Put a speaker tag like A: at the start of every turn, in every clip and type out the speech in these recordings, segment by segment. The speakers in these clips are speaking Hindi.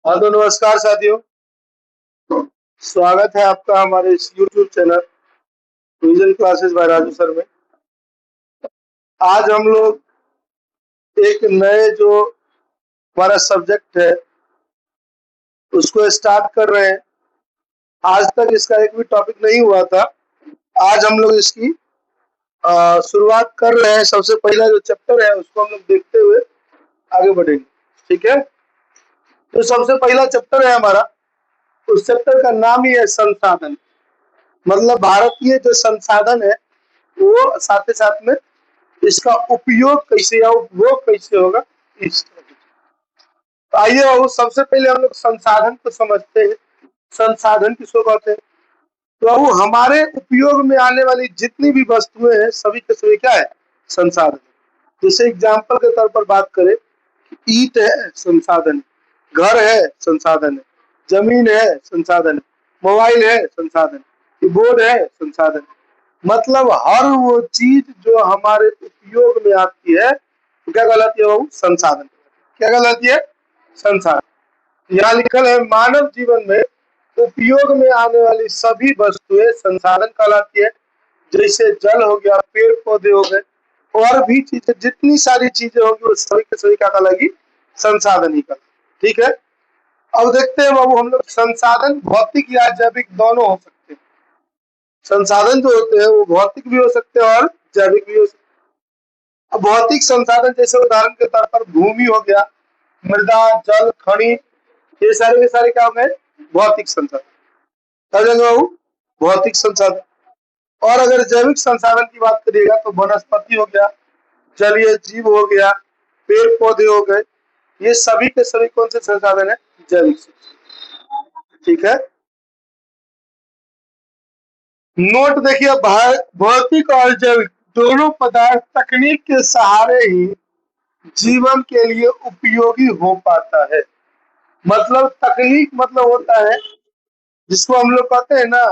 A: हाँ तो नमस्कार साथियों। स्वागत है आपका हमारे इस YouTube channel vision classes bye Raju sir में। आज हम लोग एक नए जो हमारा सब्जेक्ट है उसको स्टार्ट कर रहे हैं। आज तक इसका एक भी टॉपिक नहीं हुआ था। आज हम लोग इसकी शुरुआत कर रहे हैं। सबसे पहला जो चैप्टर है उसको हम लोग देखते हुए आगे बढ़ेंगे। ठीक है, तो सबसे पहला चैप्टर है हमारा, उस चैप्टर का नाम ही है संसाधन। मतलब भारतीय जो संसाधन है वो साथ ही साथ में इसका उपयोग कैसे या उपभोग कैसे होगा, इस तरह की। तो आइए और सबसे पहले हम लोग संसाधन को समझते हैं। संसाधन किसको कहते हैं? तो अब हमारे उपयोग में आने वाली जितनी भी वस्तुएं हैं सभी के सभी क्या है? संसाधन। जैसे एग्जाम्पल के तौर पर बात करें, ईंट है संसाधन, घर है संसाधन है, जमीन है संसाधन है, मोबाइल है संसाधन, कीबोर्ड है संसाधन। मतलब हर वो चीज जो हमारे उपयोग में आती है तो क्या कहलाती है? वो संसाधन। क्या कहलाती है? संसाधन। यहाँ लिखल है मानव जीवन में उपयोग में आने वाली सभी वस्तुएं संसाधन कहलाती है। जैसे जल हो गया, पेड़ पौधे हो गए, और भी चीजें, जितनी सारी चीजें होंगी वो सभी के सभी क्या कहलाएगी? संसाधन ही कहलाएगी। ठीक है, अब देखते हैं बाबू, हम लोग संसाधन भौतिक या जैविक दोनों हो सकते हैं। संसाधन जो होते हैं वो भौतिक भी हो सकते हैं और जैविक भी हो सकते हैं। अब भौतिक संसाधन जैसे उदाहरण के तौर पर भूमि हो गया, मृदा, जल, खनिज, ये सारे के सारे क्या हो गए? भौतिक संसाधन। समझेंगे बाबू? भौतिक संसाधन। और अगर जैविक संसाधन की बात करिएगा तो वनस्पति हो गया, जलीय जीव हो गया, पेड़ पौधे हो गए, ये सभी के सभी कौन से संसाधन है? जैविक संसाधन। ठीक है, नोट देखिए, भौतिक और जैविक दोनों पदार्थ तकनीक के सहारे ही जीवन के लिए उपयोगी हो पाता है। मतलब तकनीक मतलब होता है जिसको हम लोग कहते हैं ना,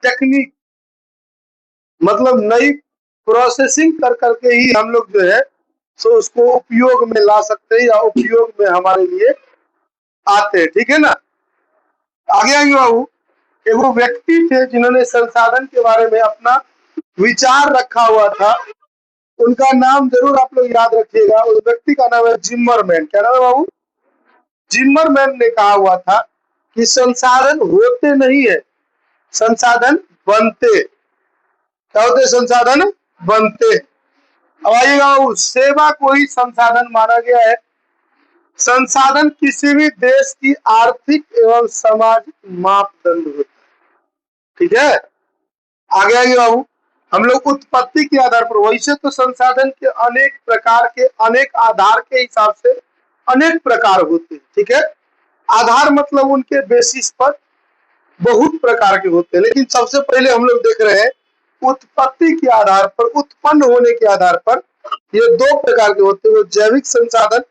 A: टेक्निक। मतलब नई प्रोसेसिंग कर करके ही हम लोग जो है सो उसको उपयोग में ला सकते हैं या उपयोग में हमारे लिए आते हैं। ठीक है ना, आगे आएंगे बाबू। एगो व्यक्ति थे जिन्होंने संसाधन के बारे में अपना विचार रखा हुआ था। उनका नाम जरूर आप लोग याद रखिएगा। उस व्यक्ति का नाम है जिम्मरमैन। क्या नाम है बाबू? जिम्मरमैन ने कहा हुआ था कि संसाधन होते नहीं है, संसाधन बनते। क्या होते? संसाधन बनते। अब आइएगा, सेवा को ही संसाधन माना गया है। संसाधन किसी भी देश की आर्थिक एवं सामाजिक मापदंड होता है। ठीक है, आगे आइए बाबू। हम लोग उत्पत्ति के आधार पर, वैसे तो संसाधन के अनेक प्रकार के, अनेक आधार के हिसाब से अनेक प्रकार होते हैं। ठीक है, आधार मतलब उनके बेसिस पर बहुत प्रकार के होते हैं, लेकिन सबसे पहले हम लोग देख रहे हैं उत्पत्ति के आधार पर, उत्पन्न होने के आधार पर ये दो प्रकार के होते हैं। वो जैविक संसाधन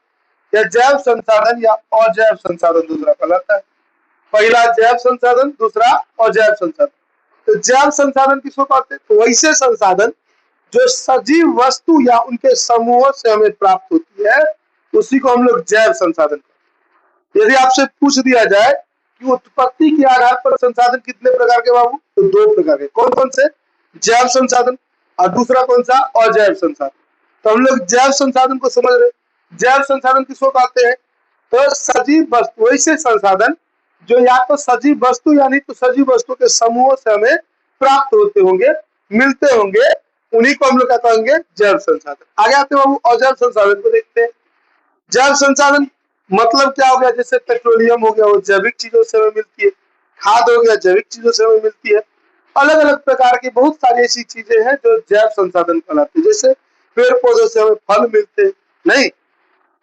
A: या जैव संसाधन या अजैव संसाधन दूसरा कहलाता है। पहला जैव संसाधन, दूसरा अजैव संसाधन। तो जैव संसाधन किसको कहते हैं? तो वैसे संसाधन जो सजीव वस्तु या उनके समूहों से हमें प्राप्त होती है उसी को हम लोग जैव संसाधन कहते हैं। यदि आपसे पूछ दिया जाए कि उत्पत्ति के आधार पर संसाधन कितने प्रकार के बाबू, तो दो प्रकार के। कौन कौन से? जैव संसाधन, और दूसरा कौन सा? अजैव संसाधन। तो हम लोग जैव संसाधन को समझ रहे। जैव संसाधन किसको कहते हैं? तो सजीव वस्तु, वैसे संसाधन जो या तो सजीव वस्तु यानी तो सजीव वस्तु के समूहों से हमें प्राप्त होते होंगे, मिलते होंगे, उन्हीं को हम लोग क्या कहेंगे? जैव संसाधन। आगे आते बाबू अजैव संसाधन को देखते हैं। जैव संसाधन मतलब क्या हो गया? जैसे पेट्रोलियम हो गया, वो जैविक चीजों से हमें मिलती है। खाद हो गया, जैविक चीजों से हमें मिलती है। अलग अलग प्रकार की बहुत सारी ऐसी चीजें हैं जो जैव संसाधन कहलाती है। जैसे पेड़ पौधों से हमें फल मिलते हैं, नहीं,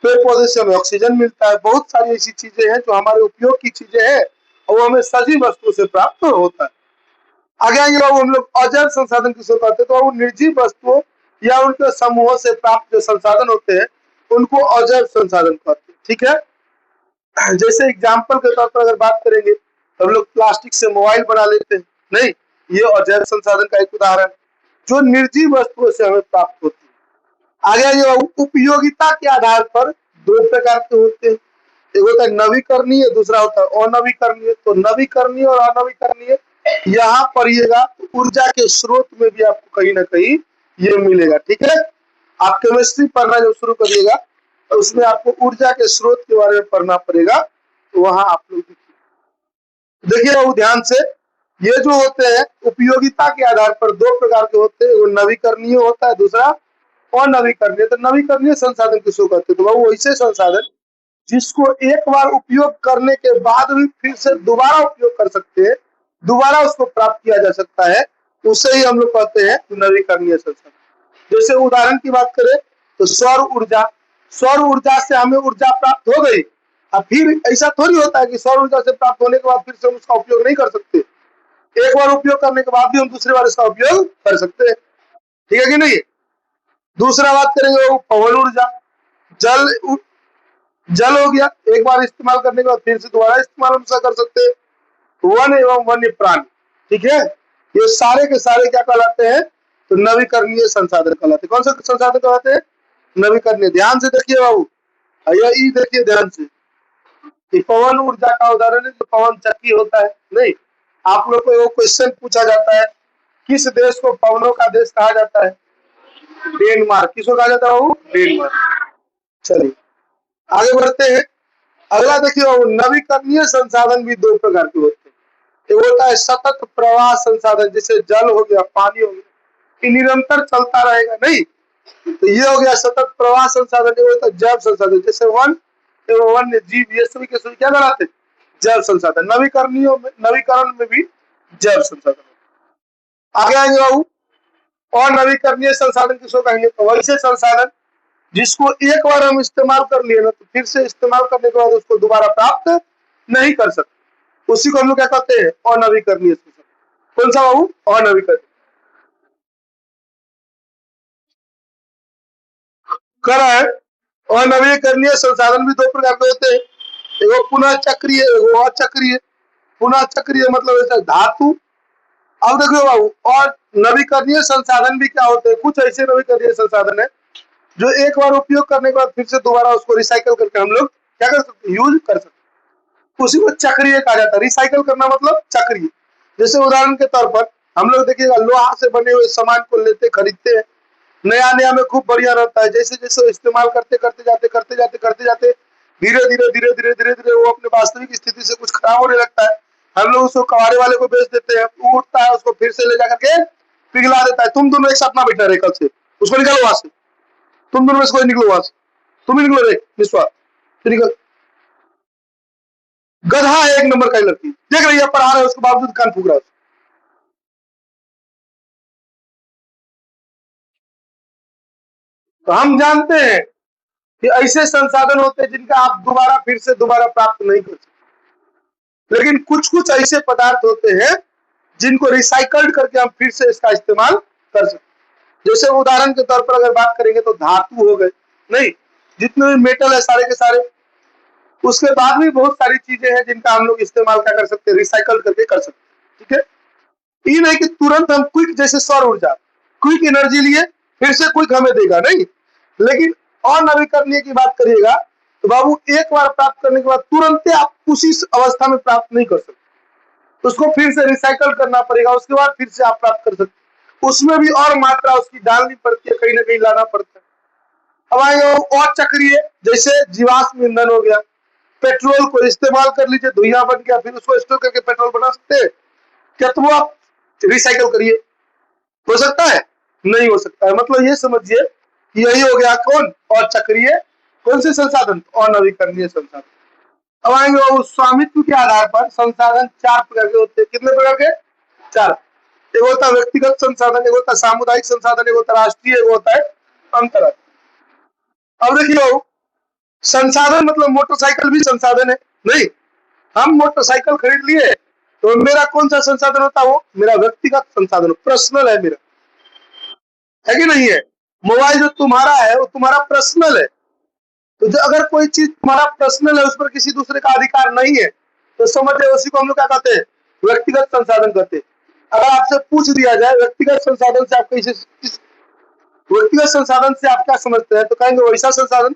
A: पेड़ पौधे से हमें ऑक्सीजन मिलता है। बहुत सारी ऐसी चीजें हैं जो हमारे उपयोग की चीजें हैं और वो हमें सजीव वस्तु से प्राप्त होता है। आगे आएंगे बाबू, हम लोग अजैव संसाधन किसको कहते हैं? तो वो निर्जीव वस्तुओं या उनके समूहों से प्राप्त जो संसाधन होते हैं उनको अजैव संसाधन कहते हैं। ठीक है, जैसे एग्जाम्पल के तौर पर अगर बात करेंगे तो हम लोग प्लास्टिक से मोबाइल बना लेते हैं, नहीं, ये अजैव संसाधन का एक उदाहरण जो निर्जीव वस्तुओं से हमें प्राप्त होती है। आगे ये उपयोगिता के आधार पर दो प्रकार के होते हैं। एगो होता है नवीकरणीय, दूसरा होता है अनवीकरणीय। तो नवीकरणीय और अनवीकरणीय यहाँ पढ़िएगा तो ऊर्जा के स्रोत में भी आपको कहीं ना कहीं ये मिलेगा। ठीक है, आप केमिस्ट्री पढ़ना जब शुरू करिएगा तो उसमें आपको ऊर्जा के स्रोत के बारे में पढ़ना पड़ेगा, तो वहां आप लोग देखिए वो ध्यान से। ये जो होते हैं उपयोगिता के आधार पर दो प्रकार के होते हैं, वो नवीकरणीय होता है, दूसरा अनवीकरणीय। तो नवीकरणीय संसाधन किसको कहते हैं? तो वो वैसे संसाधन जिसको एक बार उपयोग करने के बाद भी फिर से दोबारा उपयोग कर सकते हैं, दोबारा उसको प्राप्त किया जा सकता है, उसे ही हम लोग कहते हैं नवीकरणीय संसाधन। जैसे उदाहरण की बात करें तो सौर ऊर्जा, सौर ऊर्जा से हमें ऊर्जा प्राप्त हो गई, अब फिर ऐसा थोड़ी होता है कि सौर ऊर्जा से प्राप्त होने के बाद फिर से हम उसका उपयोग नहीं कर सकते। एक बार उपयोग करने के बाद भी हम दूसरी बार इसका उपयोग कर सकते हैं। ठीक है कि नहीं? दूसरा बात करेंगे वो पवन ऊर्जा। जल हो गया, एक बार इस्तेमाल करने के बाद फिर से दोबारा इस्तेमाल हम कर सकते हैं। वन एवं वन्य प्राणी, ठीक है, ये सारे के सारे क्या कहलाते हैं? तो नवीकरणीय संसाधन कहलाते हैं। कौन सा संसाधन कहलाते हैं? नवीकरणीय। ध्यान से देखिए बाबू, ये देखिए ध्यान से, पवन ऊर्जा का उदाहरण है जो पवन चक्की होता है। नहीं, आप लोग को क्वेश्चन पूछा जाता है, किस देश को पवनों का देश कहा जाता है? डेनमार्क। किसको कहा जाता है बाबू? डेनमार्क। चलिए आगे बढ़ते हैं। अगला देखिए, नवीकरणीय संसाधन भी दो प्रकार के होते हैं। एक होता है सतत प्रवाह संसाधन, जैसे जल हो गया, पानी हो गया, ये निरंतर चलता रहेगा। नहीं, तो ये हो गया सतत प्रवाह संसाधन। ये होता है जैव संसाधन, जैसे वन एवं वन्य जीव, ये सभी के सभी क्या कहलाते हैं? जैव संसाधन। नवीकरण में भी जैव संसाधन। आगे आएंगे बाबू, और नवीकरणीय संसाधन किसको कहेंगे? तो वैसे संसाधन जिसको एक बार हम इस्तेमाल कर लिए ना, तो फिर से इस्तेमाल करने के बाद उसको दोबारा प्राप्त नहीं कर सकते, उसी को हम लोग क्या कहते हैं? अनवीकरणीय संसाधन। कौन सा बाबू? अनवीकरणीय। करा है। अनवीकरणीय संसाधन भी दो प्रकार के होते हैं, एगो पुनः चक्रीय, एगो अचक्रीय। पुनः चक्रीय मतलब ऐसा धातु। अब देखो बाबू, और नवीकरणीय संसाधन भी क्या होते हैं? कुछ ऐसे नवीकरणीय संसाधन है जो एक बार उपयोग करने के बाद फिर से दोबारा उसको रिसाइकल करके हम लोग क्या कर सकते हैं? यूज कर सकते हैं। उसी को चक्रीय कहा जाता है। रिसाइकल करना मतलब चक्रीय। जैसे उदाहरण के तौर पर हम लोग देखिएगा, लोहा से बने हुए सामान को लेते खरीदते हैं, नया नया में खूब बढ़िया रहता है, जैसे जैसे इस्तेमाल करते जाते धीरे धीरे धीरे धीरे धीरे धीरे वो अपने वास्तविक स्थिति से कुछ खराब होने लगता है। हम लोग उसको कबाड़े वाले को बेच देते हैं, वो उठता है, उसको फिर से ले जाकर के पिघला देता है। तुम दोनों एक साथ ना बैठा रहे, कल से उसको निकालो वहां से, तुम दोनों में से कोई निकलो वहां से, तुम ही निकलो रे विश्वास, निकल। गधा है एक नंबर का लड़की, देख रही है पढ़ा रहा है, उसके बावजूद कान फूक रहा है। तो हम जानते हैं कि ऐसे संसाधन होते हैं जिनका आप दोबारा फिर से दोबारा प्राप्त नहीं कर सकते, लेकिन कुछ कुछ ऐसे पदार्थ होते हैं जिनको रिसाइकल्ड करके हम फिर से इसका इस्तेमाल कर सकते। जैसे उदाहरण के तौर पर अगर बात करेंगे तो धातु हो गए, नहीं, जितने भी मेटल है सारे के सारे, उसके बाद भी बहुत सारी चीजें हैं जिनका हम लोग इस्तेमाल क्या कर सकते हैं? रिसाइकल करके कर सकते हैं। ठीक है, ये नहीं कि तुरंत हम क्विक, जैसे सौर ऊर्जा क्विक एनर्जी लिए फिर से क्विक हमें देगा, नहीं, लेकिन और नवीकरणीय की बात करिएगा तो बाबू एक बार प्राप्त करने के बाद तुरंत आप उसी अवस्था में प्राप्त नहीं कर सकते, उसको फिर से रिसाइकल करना पड़ेगा, उसके बाद फिर से आप प्राप्त कर सकते। उसमें भी और मात्रा उसकी डालनी पड़ती है, कहीं ना कहीं लाना पड़ता है। अब आएंगे और चक्रीय, जैसे जीवाश्म ईंधन हो गया, पेट्रोल को इस्तेमाल कर लीजिए, धुआं बन गया, फिर उसको स्टोर करके पेट्रोल बना सकते हैं क्या? तो वो आप रिसाइकल करिए, हो सकता है? नहीं हो सकता है। मतलब ये समझिए यही हो गया कौन? और चक्रीय। कौन से संसाधन? और नवीकरणीय संसाधन। अब आएंगे वो स्वामित्व के आधार पर संसाधन चार प्रकार के होते हैं। कितने प्रकार के? चार। एक होता है व्यक्तिगत संसाधन, एक होता है सामुदायिक संसाधन, एक होता है राष्ट्रीय, एक होता है अंतरराष्ट्रीय। अब देखिए, संसाधन मतलब मोटरसाइकिल भी संसाधन है, नहीं, हम मोटरसाइकिल खरीद लिए तो मेरा कौन सा संसाधन होता है? वो मेरा व्यक्तिगत संसाधन, पर्सनल है मेरा, है कि नहीं है? मोबाइल जो तुम्हारा है वो तुम्हारा पर्सनल है। तो जो अगर कोई चीज तुम्हारा पर्सनल है, उस पर किसी दूसरे का अधिकार नहीं है, तो समझ उसी को हम लोग क्या कहते हैं? व्यक्तिगत संसाधन कहते हैं। अगर आपसे पूछ दिया जाए व्यक्तिगत संसाधन से आप कैसे, व्यक्तिगत संसाधन से आप क्या समझते हैं, तो कहेंगे वैसा संसाधन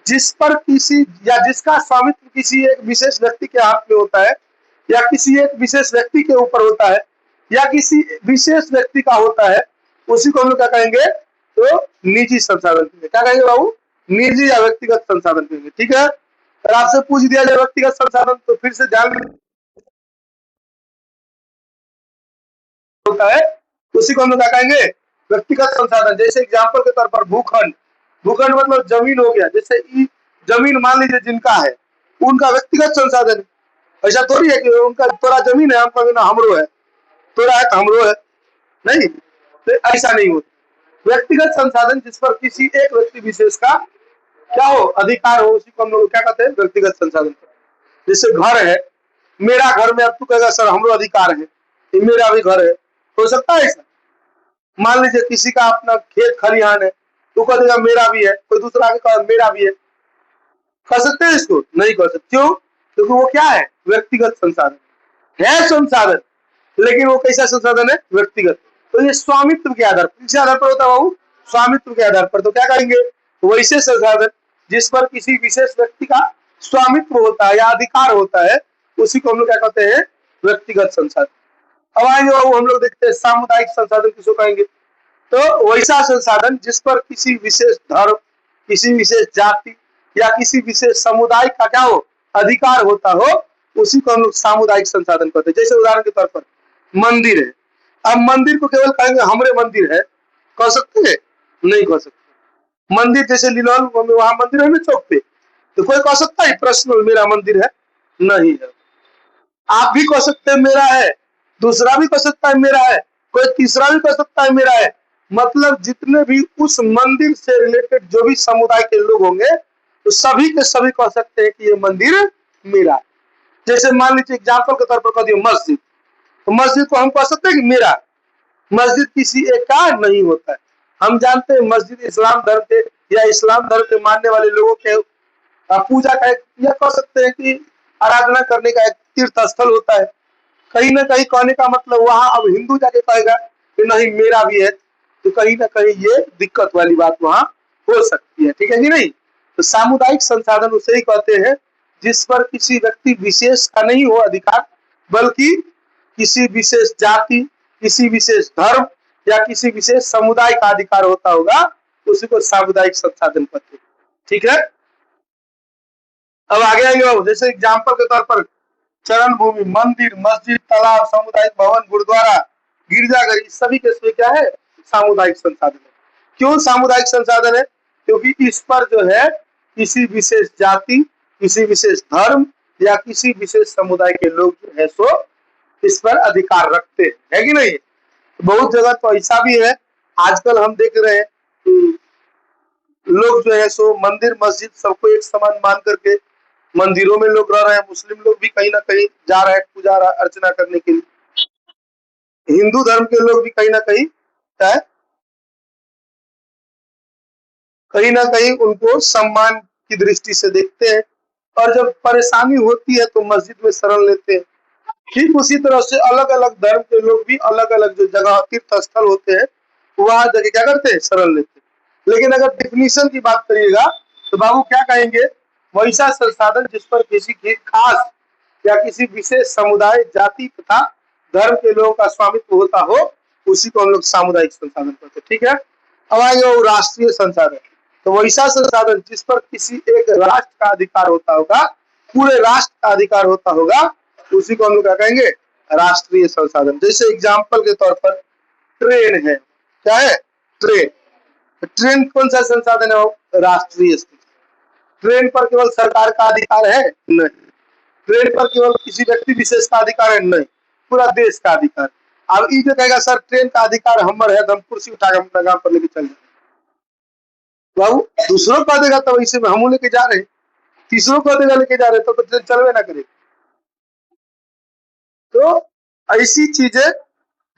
A: जिस पर किसी या जिसका स्वामित्व किसी एक विशेष व्यक्ति के हाथ में होता है, या किसी एक विशेष व्यक्ति के ऊपर होता है, या किसी विशेष व्यक्ति का होता है, उसी को हम लोग क्या कहेंगे? तो निजी संसाधन कहेंगे। क्या कहेंगे बाबू? निजी या व्यक्तिगत संसाधन कहेंगे। ठीक है, अगर आपसे पूछ दिया जाए व्यक्तिगत संसाधन तो फिर से ध्यान होता है, उसी को हम लोग क्या कहेंगे? व्यक्तिगत संसाधन। जैसे एग्जाम्पल के तौर पर भूखंड, भूखंड मतलब जमीन हो गया। जैसे जमीन मान लीजिए जिनका है, उनका व्यक्तिगत संसाधन। ऐसा थोड़ी है कि उनका तोरा जमीन है, हम कहेंगे हमरो है, तोरा है तो हमरो है, नहीं, तो ऐसा नहीं होता। व्यक्तिगत संसाधन जिस पर किसी एक व्यक्ति विशेष का क्या हो? अधिकार हो, उसी को हम लोग क्या कहते हैं? व्यक्तिगत संसाधन। जैसे घर है, मेरा घर में अब तू कहेगा सर हमरो अधिकार है, ये मेरा भी घर है, हो सकता है ऐसा? मान लीजिए किसी का अपना खेत खलिहान है, तो कह देगा मेरा भी है, कोई दूसरा आगे कहा मेरा भी है, कर सकते हैं इसको? नहीं कर सकते। क्यों? क्योंकि वो क्या है? व्यक्तिगत संसाधन है। संसाधन, लेकिन वो कैसा संसाधन है? व्यक्तिगत। तो ये स्वामित्व के आधार पर, किस आधार पर होता है बाबू? स्वामित्व के आधार पर। तो क्या कहेंगे? वैसे संसाधन जिस पर किसी विशेष व्यक्ति का स्वामित्व होता है या अधिकार होता है, उसी को हम लोग क्या कहते हैं? व्यक्तिगत संसाधन। अब आएंगे बाबू, हम लोग देखते हैं सामुदायिक संसाधन किसको कहेंगे? तो वैसा संसाधन जिस पर किसी विशेष धर्म, किसी विशेष जाति या किसी विशेष समुदाय का क्या हो? अधिकार होता हो, उसी को हम लोग सामुदायिक संसाधन कहते हैं। जैसे उदाहरण के तौर पर मंदिर है, अब मंदिर को केवल कहेंगे हमरे मंदिर है, कह सकते हैं? नहीं कह सकते। मंदिर जैसे लिलोल वहां मंदिर है ना चौक पे, तो कोई कह सकता है पर्सनल मेरा मंदिर है? नहीं है। आप भी कह सकते हैं मेरा है, दूसरा भी कह सकता है मेरा है, कोई तीसरा भी कह सकता है मेरा है। मतलब जितने भी उस मंदिर से रिलेटेड जो भी समुदाय के लोग होंगे, तो सभी के सभी कह सकते हैं कि ये मंदिर मेरा है। जैसे मान लीजिए एग्जाम्पल के तौर पर कह दिए मस्जिद, तो मस्जिद को हम कह सकते हैं कि मेरा। मस्जिद किसी एक का नहीं होता है। हम जानते हैं मस्जिद इस्लाम धर्म के या इस्लाम धर्म के मानने वाले लोगों के पूजा का एक, या कह सकते हैं कि आराधना करने का एक तीर्थ स्थल होता है। कहीं ना कहीं कहने का मतलब वहां अब हिंदू जाके कहेगा कि नहीं मेरा भी है, तो कहीं ना कहीं ये दिक्कत वाली बात वहां हो सकती है। ठीक है कि नहीं? तो सामुदायिक संसाधन उसे ही कहते हैं जिस पर किसी व्यक्ति विशेष का नहीं हो अधिकार, बल्कि किसी विशेष जाति, किसी विशेष धर्म या किसी विशेष समुदाय का अधिकार होता होगा, उसी को सामुदायिक संसाधन कहते हैं। ठीक है, अब आगे आएंगे। जैसे एग्जाम्पल के तौर पर चरण भूमि, मंदिर, मस्जिद, तालाब, सामुदायिक भवन, गुरुद्वारा, गिरजाघर, इस सभी के इसमें क्या है? सामुदायिक संसाधन है। क्यों सामुदायिक संसाधन है? क्योंकि इस पर जो है किसी विशेष जाति, किसी विशेष धर्म या किसी विशेष समुदाय के लोग जो है सो इस पर अधिकार रखते हैं, है कि नहीं? बहुत जगह तो ऐसा भी है, आजकल हम देख रहे हैं लोग जो है सो मंदिर मस्जिद सबको एक समान मान करके मंदिरों में लोग रह रहे हैं। मुस्लिम लोग भी कहीं ना कहीं जा रहे हैं पूजा अर्चना करने के लिए। हिंदू धर्म के लोग भी कहीं ना कहीं क्या है, कहीं ना कहीं उनको सम्मान की दृष्टि से देखते हैं, और जब परेशानी होती है तो मस्जिद में शरण लेते हैं। ठीक उसी तरह से अलग अलग धर्म के लोग भी अलग अलग जो जगह तीर्थ स्थल होते हैं वहां जाके क्या करते हैं? शरण लेते हैं। लेकिन अगर डिफिनीशन की बात करिएगा तो बाबू क्या कहेंगे? वैसा संसाधन जिस पर किसी की खास या किसी विशेष समुदाय, जाति तथा धर्म के लोगों का स्वामित्व होता हो, उसी को हम लोग सामुदायिक संसाधन कहते हैं। ठीक है, अब आएंगे वो राष्ट्रीय संसाधन। तो वैसा संसाधन जिस पर किसी एक राष्ट्र का अधिकार होता होगा, पूरे राष्ट्र का अधिकार होता होगा, उसी को हम लोग क्या कहेंगे? राष्ट्रीय संसाधन। जैसे एग्जाम्पल के तौर पर ट्रेन है, क्या है? ट्रेन। ट्रेन कौन सा संसाधन है? राष्ट्रीय संसाधन। ट्रेन पर केवल सरकार का अधिकार है? नहीं। ट्रेन पर केवल किसी व्यक्ति विशेष का अधिकार है? नहीं, पूरा देश का अधिकार। अब ये जो कहेगा सर ट्रेन का अधिकार हमर है, तो हम कुर्सी उठा के अपना काम पर लेके चल जाए, बाबू दूसरों को देगा तो इसे हम लेके जा रहे, तीसरों को देगा लेके जा रहे, तो ट्रेन चलवे ना करे। तो ऐसी चीजें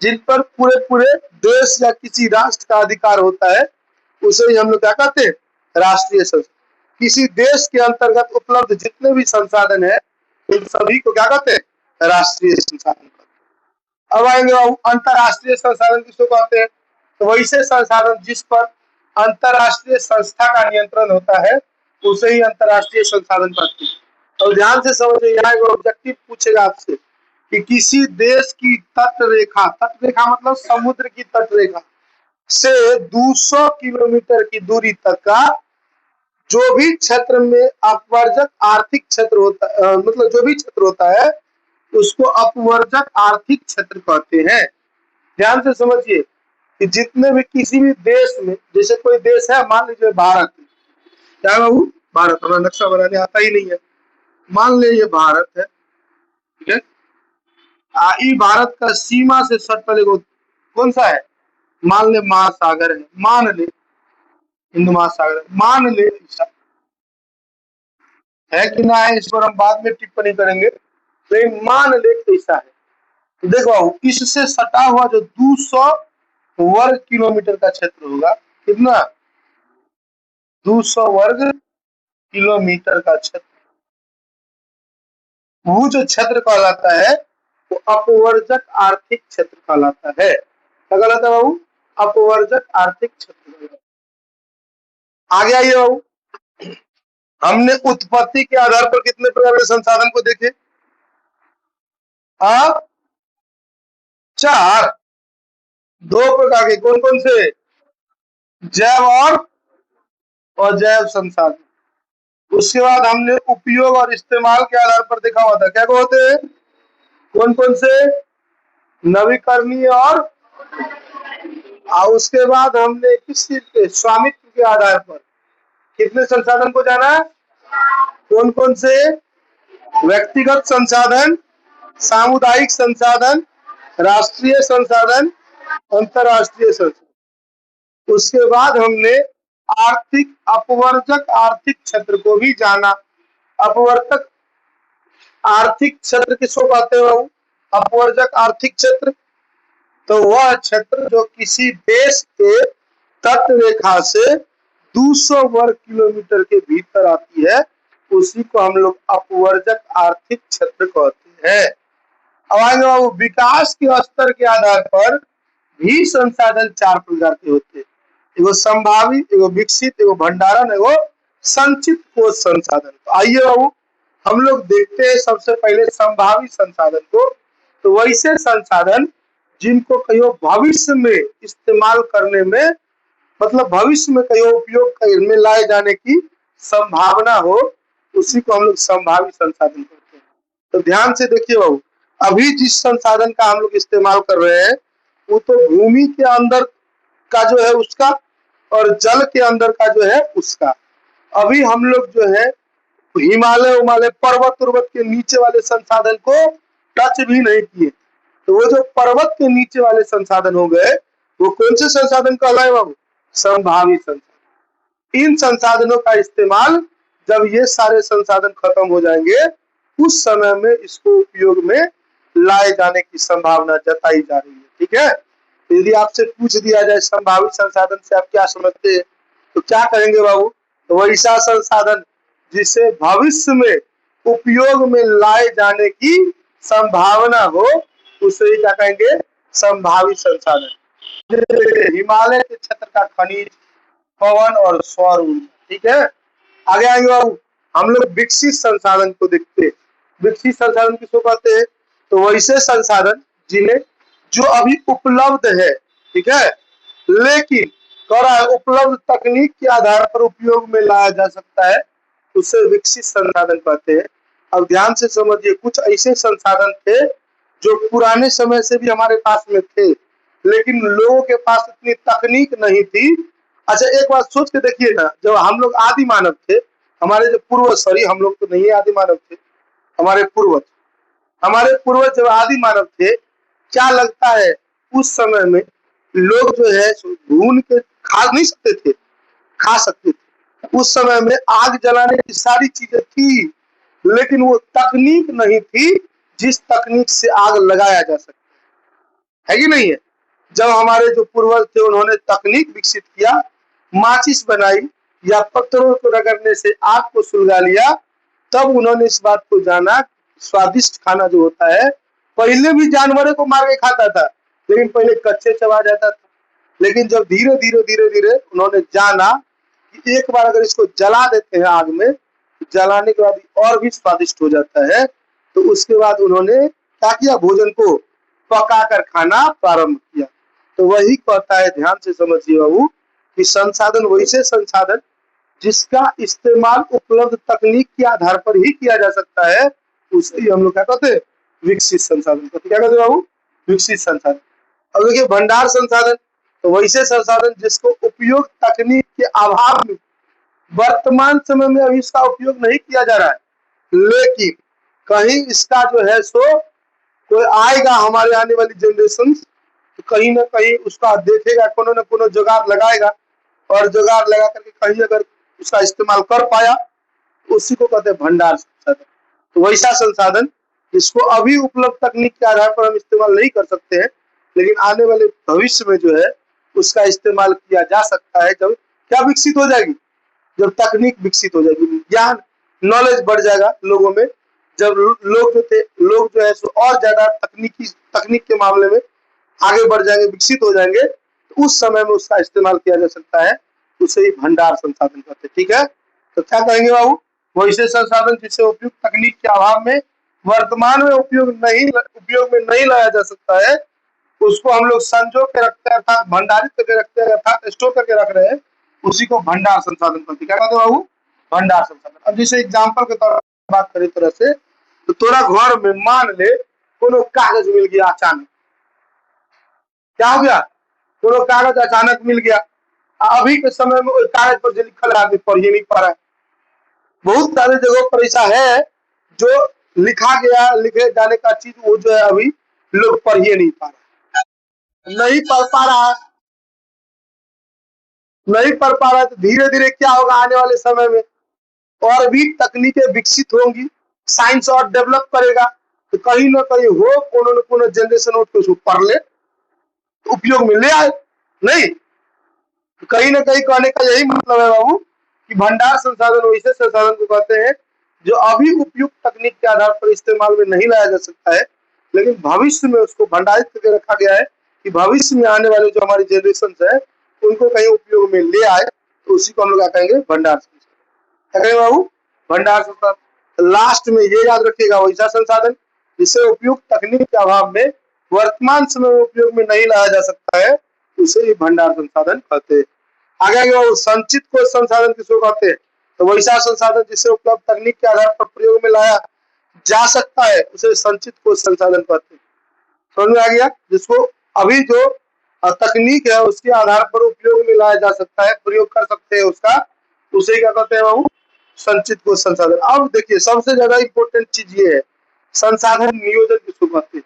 A: जिन पर पूरे पूरे देश या किसी राष्ट्र का अधिकार होता है, उसे ही हम लोग क्या कहते हैं? राष्ट्रीय संसाधन। किसी देश के अंतर्गत उपलब्ध जितने भी संसाधन है उन सभी को क्या कहते हैं? राष्ट्रीय संसाधन। अब आएंगे अंतरराष्ट्रीय संसाधन किसको कहते हैं? तो वैसे संसाधन जिस पर अंतरराष्ट्रीय संस्था का नियंत्रण होता है, उसे ही अंतर्राष्ट्रीय संसाधन कहते हैं। और ध्यान से समझिए, यहाँ एक ऑब्जेक्टिव पूछेगा आपसे कि किसी देश की तट रेखा मतलब समुद्र की तट रेखा से 200 किलोमीटर की दूरी तक का जो भी क्षेत्र में अपवर्जक आर्थिक क्षेत्र होता मतलब जो भी क्षेत्र होता है उसको अपवर्जक आर्थिक क्षेत्र कहते हैं। ध्यान से समझिए कि जितने भी किसी भी देश में, जैसे कोई देश है, मान लीजिए भारत, क्या बाबू, भारत, हमारा नक्शा बनाने आता ही नहीं है, मान ले ये भारत है, ठीक है। ई भारत का सीमा से सटल एगो कौन सा है, मान ले महासागर है, मान ले हिंदू महासागर है, मान ले ऐसा है कि ना है, इस पर हम बाद में टिप्पणी करेंगे, लेकिन मान ले ऐसा है। तो देखो इससे सटा हुआ जो 200 वर्ग किलोमीटर का क्षेत्र होगा, कितना, 200 वर्ग किलोमीटर का क्षेत्र, वो जो क्षेत्र कहलाता है वो अपवर्जक आर्थिक क्षेत्र कहलाता है। क्या कहलाता है बाबू, अपवर्जक आर्थिक क्षेत्र। आगे आइए बाबू, हमने उत्पत्ति के आधार पर कितने प्रकार के संसाधन को देखे, आप 4, 2 प्रकार के, कौन कौन से, जैव और अजैव संसाधन। उसके बाद हमने उपयोग और इस्तेमाल के आधार पर देखा हुआ था, क्या होते हैं, कौन कौन से, नवीकरणीय और उसके बाद हमने किस चीज के, स्वामित्व के आधार पर कितने संसाधन को जाना, कौन कौन से, व्यक्तिगत संसाधन, सामुदायिक संसाधन, राष्ट्रीय संसाधन, अंतरराष्ट्रीय संसाधन। उसके बाद हमने आर्थिक अपवर्जक आर्थिक क्षेत्र को भी जाना। अपवर्तक आर्थिक क्षेत्र किसको कहते हैं, अपवर्जक आर्थिक क्षेत्र, तो वह क्षेत्र जो किसी देश के तट रेखा से 200 वर्ग किलोमीटर के भीतर आती है, उसी को हम लोग अपवर्जक आर्थिक क्षेत्र कहते हैं। अब आगे बाबू, विकास के स्तर के आधार पर भी संसाधन 4 प्रकार के होते हैं, एगो संभावी, एगो विकसित, एगो भंडारण, एगो संचित कोष संसाधन। तो आइए बाबू हम लोग देखते हैं सबसे पहले संभावी संसाधन को। तो वैसे संसाधन जिनको कहीं भविष्य में इस्तेमाल करने में, मतलब भविष्य में कहीं उपयोग में लाए जाने की संभावना हो, उसी को हम लोग संभावी संसाधन कहते हैं। तो ध्यान से देखिए बाबू, अभी जिस संसाधन का हम लोग इस्तेमाल कर रहे हैं वो तो भूमि के अंदर का जो है उसका, और जल के अंदर का जो है उसका। अभी हम लोग जो है हिमालय पर्वत के नीचे वाले संसाधन को टच भी नहीं किए। तो वो जो पर्वत के नीचे वाले संसाधन हो गए, वो कौन से संसाधन कहलाए बाबू, संभावी संसाधन। इन संसाधनों का इस्तेमाल जब ये सारे संसाधन खत्म हो जाएंगे, उस समय में इसको उपयोग में लाए जाने की संभावना जताई जा रही है, ठीक है। तो यदि आपसे पूछ दिया जाए संभावी संसाधन से आप क्या समझते हैं, तो क्या कहेंगे बाबू, तो वैसा संसाधन जिसे भविष्य में उपयोग में लाए जाने की संभावना हो, उसे ही क्या कहेंगे, संभावी संसाधन। हिमालय के क्षेत्र का खनिज, पवन और सौर ऊर्जा, ठीक है। आगे आएंगे बाबू, हम लोग विकसित संसाधन को देखते हैं। विकसित संसाधन किसको कहते हैं, तो वैसे संसाधन जिन्हें जो अभी उपलब्ध है, ठीक है, लेकिन उपलब्ध तकनीक के आधार पर उपयोग में लाया जा सकता है, उसे विकसित संसाधन कहते हैं। अब ध्यान से समझिए, कुछ ऐसे संसाधन थे जो पुराने समय से भी हमारे पास में थे, लेकिन लोगों के पास इतनी तकनीक नहीं थी। अच्छा एक बात सोच के देखिए ना, जब हम लोग आदि मानव थे, हमारे जो पूर्वज, सॉरी हम लोग तो नहीं आदि मानव थे, हमारे पूर्वज जब आदि मानव थे, क्या लगता है उस समय में लोग जो है भून के खा नहीं सकते थे, खा सकते थे। उस समय में आग जलाने की सारी चीजें थी, लेकिन वो तकनीक नहीं थी जिस तकनीक से आग लगाया जा सकता है कि नहीं है। जब हमारे जो पूर्वज थे उन्होंने तकनीक विकसित किया, माचिस बनाई या पत्थरों को रगड़ने से आग को सुलगा लिया, तब उन्होंने इस बात को जाना, स्वादिष्ट खाना जो होता है, पहले भी जानवरों को मार के खाता था, लेकिन पहले कच्चे चबा जाता था। लेकिन जब धीरे धीरे उन्होंने जाना कि एक बार अगर इसको जला देते हैं आग में, तो जलाने के बाद और भी स्वादिष्ट हो जाता है। तो उसके बाद उन्होंने क्या किया, भोजन को पकाकर खाना प्रारंभ किया। तो वही कहता है, ध्यान से समझिए बाबू, कि संसाधन वैसे संसाधन जिसका इस्तेमाल उपलब्ध तकनीक के आधार पर ही किया जा सकता है, उसे हम लोग क्या कहते हैं, विकसित संसाधन कहते हैं। क्या कहते हैं बाबू, विकसित संसाधन। अब देखिए भंडार संसाधन, तो वैसे संसाधन जिसको उपयोग तकनीक के अभाव में वर्तमान समय में अभी इसका उपयोग नहीं किया जा रहा है, लेकिन कहीं इसका जो है सो कोई आएगा हमारे आने वाली जनरेशन, तो कहीं ना कहीं उसका देखेगा, कोनो न कोनो जुगाड़ लगाएगा, और जुगाड़ लगा करके कहीं अगर उसका इस्तेमाल कर पाया, उसी को कहते हैं भंडार संसाधन। तो वैसा संसाधन जिसको अभी उपलब्ध तकनीक के आधार पर हम इस्तेमाल नहीं कर सकते हैं, लेकिन आने वाले भविष्य में जो है उसका इस्तेमाल किया जा सकता है। जब क्या विकसित हो जाएगी, जब तकनीक विकसित हो जाएगी, ज्ञान नॉलेज बढ़ जाएगा लोगों में, जब लोग जो है सो और ज्यादा तकनीक के मामले में आगे बढ़ जाएंगे, विकसित हो जाएंगे, तो उस समय में उसका इस्तेमाल किया जा सकता है, उसे ही भंडार संसाधन कहते हैं। ठीक है, तो क्या कहेंगे बाबू, वैसे संसाधन जिससे उपयुक्त तकनीक के अभाव में वर्तमान में उपयोग में नहीं लाया जा सकता है, उसको हम लोग संजो के रखते हैं, अर्थात भंडारित करके रखते हैं, अर्थात स्टोर करके रख रहे हैं, उसी को भंडार संसाधन कहते हैं। क्या कहते हैं बाबू, भंडार संसाधन। अब जैसे एग्जाम्पल के तौर पर बात करें तरह से, तो तोरा घर में मान ले कोनो कागज मिल गया अचानक, क्या हो गया, कोनो कागज अचानक मिल गया, अभी के समय में कागज पर जो लिखल है आदमी पढ़ ही नहीं पा रहा है। बहुत सारे जगहों पर ऐसा है जो लिखे जाने का चीज वो जो है अभी लोग पढ़ ही नहीं पा रहा, नहीं पढ़ पा रहा है, नहीं पढ़ पा रहा है। तो धीरे धीरे क्या होगा, आने वाले समय में और भी तकनीकें विकसित होंगी, साइंस और डेवलप करेगा, तो कहीं ना कहीं हो कोनो न कोनो जनरेशन हो तो उसको पढ़ ले, उपयोग में ले आए। नहीं, तो कहीं ना कहीं कहने का यही मतलब है बाबू कि भंडार संसाधन वैसे संसाधन को कहते हैं जो अभी उपयुक्त तकनीक के आधार पर इस्तेमाल में नहीं लाया जा सकता है, लेकिन भविष्य में उसको भंडारित करके रखा गया है कि भविष्य में आने वाले जो हमारी जनरेशन है उनको कहीं उपयोग में ले आए, तो उसी को हम लोग क्या कहेंगे, भंडार संसाधन। क्या कहेंगे बाबू, भंडार संसाधन। लास्ट में ये याद रखिएगा, वैसा संसाधन जिससे उपयुक्त तकनीक के अभाव में वर्तमान समय में उपयोग में नहीं लाया जा सकता है, उसे ही भंडार संसाधन कहते हैं। आगे वो संचित कोष संसाधन किसको कहते हैं, तो वैसा संसाधन जिससे उपलब्ध तकनीक के आधार पर प्रयोग में लाया जा सकता है, उसे संचित कोष संसाधन कहते हैं। समझ में आ गया, जिसको अभी जो तकनीक है उसके आधार पर उपयोग में लाया जा सकता है, प्रयोग कर सकते हैं उसका, उसे क्या कहते हैं बाबू, संचित कोष संसाधन। अब देखिए सबसे ज्यादा इंपॉर्टेंट चीज ये है, संसाधन नियोजन किसको कहते हैं,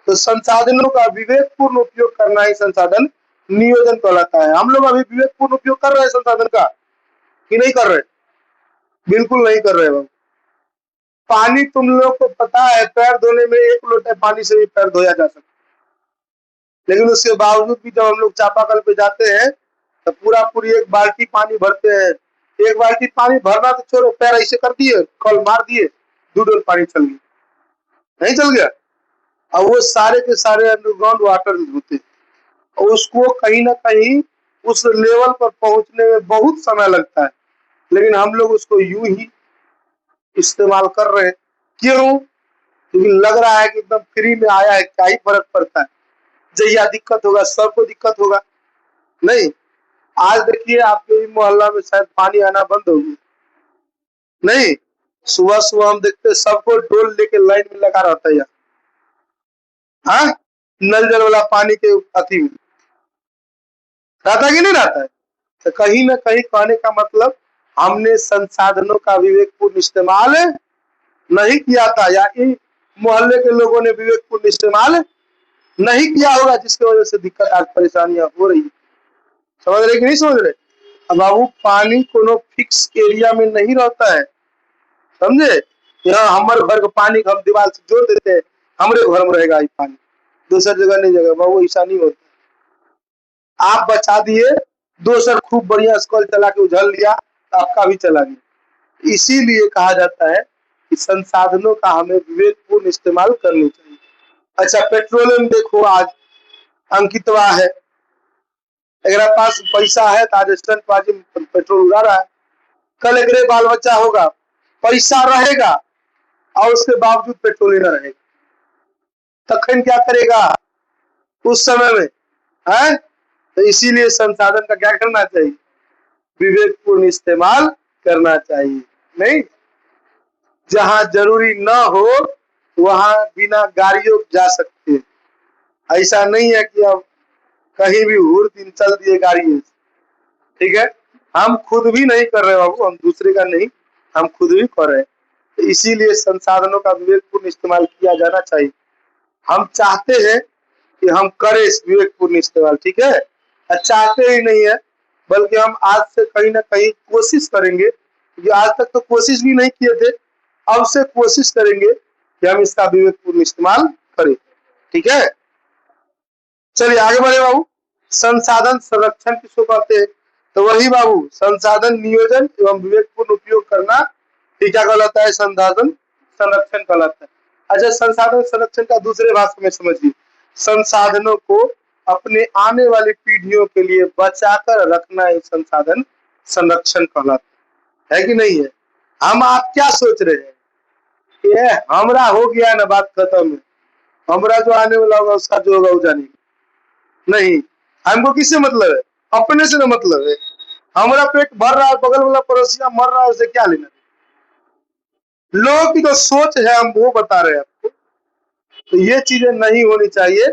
A: तो संसाधनों का विवेकपूर्ण उपयोग करना ही संसाधन नियोजन कहलाता है। हम लोग अभी विवेकपूर्ण उपयोग कर रहे हैं संसाधन का कि नहीं कर रहे, बिल्कुल नहीं कर रहे बाबू। पानी तुम लोग को पता है, पैर धोने में 1 लोटे पानी से भी पैर धोया जा सकता है, लेकिन उसके बावजूद भी जब हम लोग चापाकल पे जाते हैं तो पूरी 1 बाल्टी पानी भरते हैं। 1 बाल्टी पानी भरना तो छोड़ो, पैर ऐसे कर दिए, कल मार दिए, 2 डोल पानी चल गया, नहीं चल गया। अब वो सारे के सारे अंडरग्राउंड वाटर होते हैं, और उसको कहीं ना कहीं उस लेवल पर पहुंचने में बहुत समय लगता है, लेकिन हम लोग उसको यूं ही इस्तेमाल कर रहे हैं। क्यों, क्योंकि लग रहा है कि एकदम फ्री में आया है, क्या ही फर्क पड़ता है, जहिया दिक्कत होगा सबको दिक्कत होगा। नहीं, आज देखिए आपके मोहल्ला में शायद पानी आना बंद हो गया, नहीं, सुबह सुबह हम देखते हैं सबको डोल लेके लाइन में लगा रहता है, हाँ, नल जल वाला पानी के अथी में रहता कि नहीं रहता है। तो कहीं ना कहीं कहने का मतलब हमने संसाधनों का विवेकपूर्ण इस्तेमाल नहीं किया था, या इन मोहल्ले के लोगों ने विवेकपूर्ण इस्तेमाल नहीं किया होगा, जिसकी वजह से दिक्कत आज परेशानियां हो रही है। समझ रहे कि नहीं समझ रहे। अब बाबू पानी कोनो फिक्स एरिया में नहीं रहता है, समझे, यहाँ हमारे घर का पानी हम दीवार से जोड़ देते हैं, हमारे घर में रहेगा ये पानी, दूसरी जगह नहीं जाएगा बाबू, ऐसा नहीं होता। आप बचा दिए, दोसर खूब बढ़िया स्कॉल चला के उझल लिया, आपका भी चला गया। इसीलिए कहा जाता है कि संसाधनों का हमें विवेकपूर्ण इस्तेमाल करनी चाहिए। अच्छा, पेट्रोलियम देखो, आज अंकितवा है, अगर पास पैसा है तो आज स्टंटबाजी में पेट्रोल उड़ा रहा है, कल एक बाल बच्चा होगा, पैसा रहेगा और उसके बावजूद पेट्रोल ही न रहेगा, तखन क्या करेगा उस समय में है? तो इसीलिए संसाधन का क्या करना चाहिए, विवेकपूर्ण इस्तेमाल करना चाहिए। नहीं, जहां जरूरी न हो वहां बिना गाड़ियों जा सकते हैं। ऐसा नहीं है कि अब कहीं भी हुर दिन चल दिए गाड़ी, ठीक है, हम खुद भी नहीं कर रहे बाबू, हम दूसरे का नहीं, हम खुद भी कर रहे हैं। तो इसीलिए संसाधनों का विवेकपूर्ण इस्तेमाल किया जाना चाहिए। हम चाहते हैं कि हम करें इस विवेकपूर्ण इस्तेमाल, ठीक है, चाहते ही नहीं है, बल्कि हम आज से कहीं ना कहीं कोशिश करेंगे, क्योंकि आज तक तो कोशिश भी नहीं किए थे, अब से कोशिश करेंगे कि हम इसका विवेकपूर्ण इस्तेमाल करें, ठीक है। चलिए आगे बढ़े बाबू। संसाधन संरक्षण किसको कहते हैं? तो वही बाबू, संसाधन नियोजन एवं विवेकपूर्ण उपयोग करना ये क्या कहलाता है, संसाधन संरक्षण कहलाता है। अच्छा, संसाधन संरक्षण का दूसरे भाषा में समझिए, संसाधनों को अपने आने वाली पीढ़ियों के लिए बचाकर रखना ही संसाधन संरक्षण कहलाता है कि नहीं है? हम आप क्या सोच रहे हैं, ये हमरा हो गया ना, बात खत्म है, हमरा जो आने वाला होगा उसका जो होगा वो जानेगा नहीं, हमको किससे मतलब है, अपने से ना मतलब है। हमारा पेट भर रहा है, बगल वाला पड़ोसिया मर रहा है, उसे क्या लेना। लोगों की जो सोच है हम वो बता रहे हैं आपको, तो ये चीजें नहीं होनी चाहिए।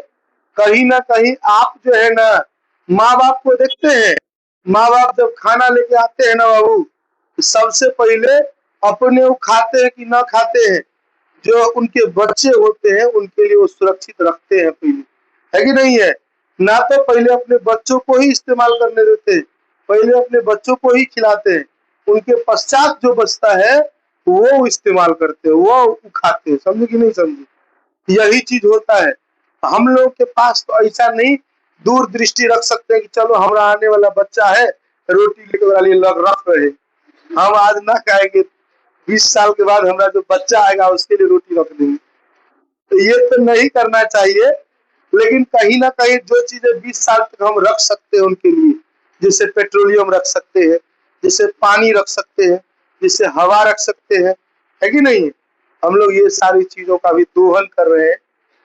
A: कहीं ना कहीं आप जो है ना, माँ बाप को देखते हैं, माँ बाप जब खाना लेके आते हैं ना बाबू, तो सबसे पहले अपने वो खाते हैं कि ना खाते हैं, जो उनके बच्चे होते हैं उनके लिए वो सुरक्षित रखते हैं पहले, है कि नहीं है? ना तो पहले अपने बच्चों को ही इस्तेमाल करने देते हैं, पहले अपने बच्चों को ही खिलाते हैं, उनके पश्चात जो बचता है वो इस्तेमाल करते हैं, वो खाते हैं, समझे कि नहीं समझे? यही चीज होता है। हम लोग के पास तो ऐसा नहीं दूर दृष्टि रख सकते हैं कि चलो हमारा आने वाला बच्चा है, रोटी लेके लग रख रहे, हम आज ना खाएंगे, 20 साल के बाद हमारा जो बच्चा आएगा उसके लिए रोटी रख देंगे। तो ये तो नहीं करना चाहिए। लेकिन कहीं ना कहीं जो चीजें 20 साल तक हम रख सकते हैं उनके लिए, जैसे पेट्रोलियम रख सकते हैं, जैसे पानी रख सकते हैं, जैसे हवा रख सकते हैं, है कि नहीं? हम लोग ये सारी चीजों का भी दोहन कर रहे हैं,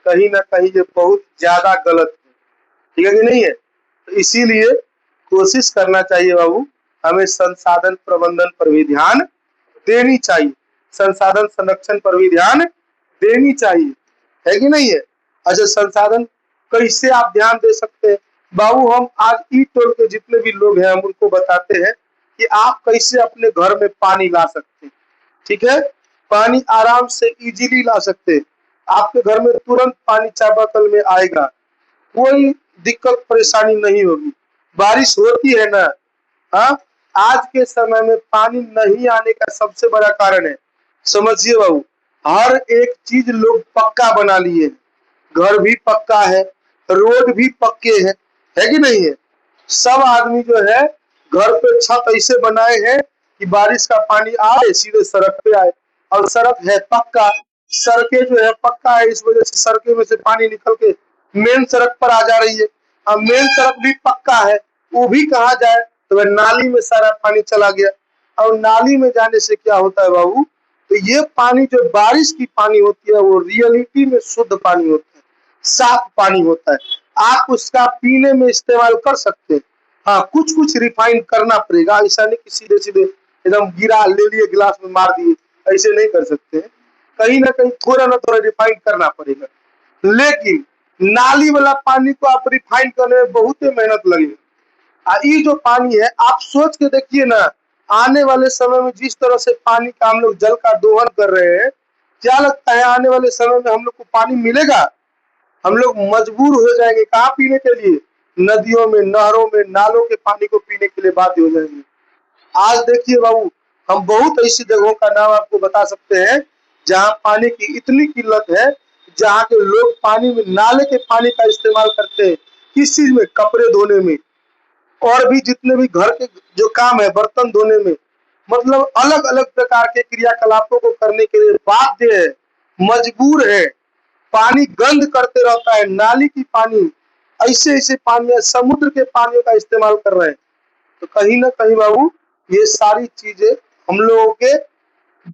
A: कहीं ना कहीं ये बहुत ज्यादा गलत है, ठीक है कि नहीं है? तो इसीलिए कोशिश करना चाहिए बाबू, हमें संसाधन प्रबंधन पर भी ध्यान देनी चाहिए, संसाधन संरक्षण पर भी ध्यान देनी चाहिए, है कि नहीं है? अच्छा, संसाधन कैसे आप ध्यान दे सकते हैं बाबू? हम आज ई टोल के जितने भी लोग हैं हम उनको बताते हैं कि आप कैसे अपने घर में पानी ला सकते हैं, ठीक है, पानी आराम से इजीली ला सकते हैं, आपके घर में तुरंत पानी चापाकल में आएगा, कोई दिक्कत परेशानी नहीं होगी। बारिश होती है ना, हाँ, आज के समय में पानी नहीं आने का सबसे बड़ा कारण है, समझिए बाबू, हर एक चीज लोग पक्का बना लिए, घर भी पक्का है, रोड भी पक्के हैं, है कि नहीं है? सब आदमी जो है घर पे छत ऐसे बनाए हैं कि बारिश का पानी आए सीधे सड़क पे आए, और सड़क है पक्का, सड़कें जो है पक्का है, इस वजह से सड़कें में से पानी निकल के मेन सड़क पर आ जा रही है। अब मेन सड़क भी पक्का है, वो भी कहा जाए तो नाली में सारा पानी चला गया, और नाली में जाने से क्या होता है बाबू, तो ये पानी जो बारिश की पानी होती है वो रियलिटी में शुद्ध पानी होता है, साफ पानी होता है, आप उसका पीने में इस्तेमाल कर सकते हैं। हाँ, कुछ कुछ रिफाइन करना पड़ेगा, ऐसा नहीं कि सीधे सीधे एकदम गिरा ले लिए गिलास में मार दिए, ऐसे नहीं कर सकते हैं, कहीं ना कहीं थोड़ा ना थोड़ा रिफाइन करना पड़ेगा। लेकिन नाली वाला पानी को आप रिफाइन करने में बहुत ही मेहनत लगेगा। ये जो पानी है आप सोच के देखिए ना, आने वाले समय में जिस तरह से पानी का हम लोग जल का दोहन कर रहे हैं, क्या लगता है आने वाले समय में हम लोग को पानी मिलेगा? हम लोग मजबूर हो जाएंगे कहाँ पीने के लिए, नदियों में, नहरों में, नालों के पानी को पीने के लिए बाध्य हो जाएंगे। आज देखिए बाबू, हम बहुत ऐसी जगहों का नाम आपको बता सकते हैं जहाँ पानी की इतनी किल्लत है, जहाँ के लोग पानी में नाले के पानी का इस्तेमाल करते हैं, किस चीज में, कपड़े धोने में, और भी जितने भी घर के जो काम है, बर्तन धोने में, मतलब अलग अलग प्रकार के क्रियाकलापों को करने के लिए बाध्य है, मजबूर है, पानी गंद करते रहता है, नाली की पानी ऐसे ऐसे पानी, समुद्र के पानियों का इस्तेमाल कर रहे हैं। तो कहीं ना कहीं बाबू ये सारी चीजें हम लोगों के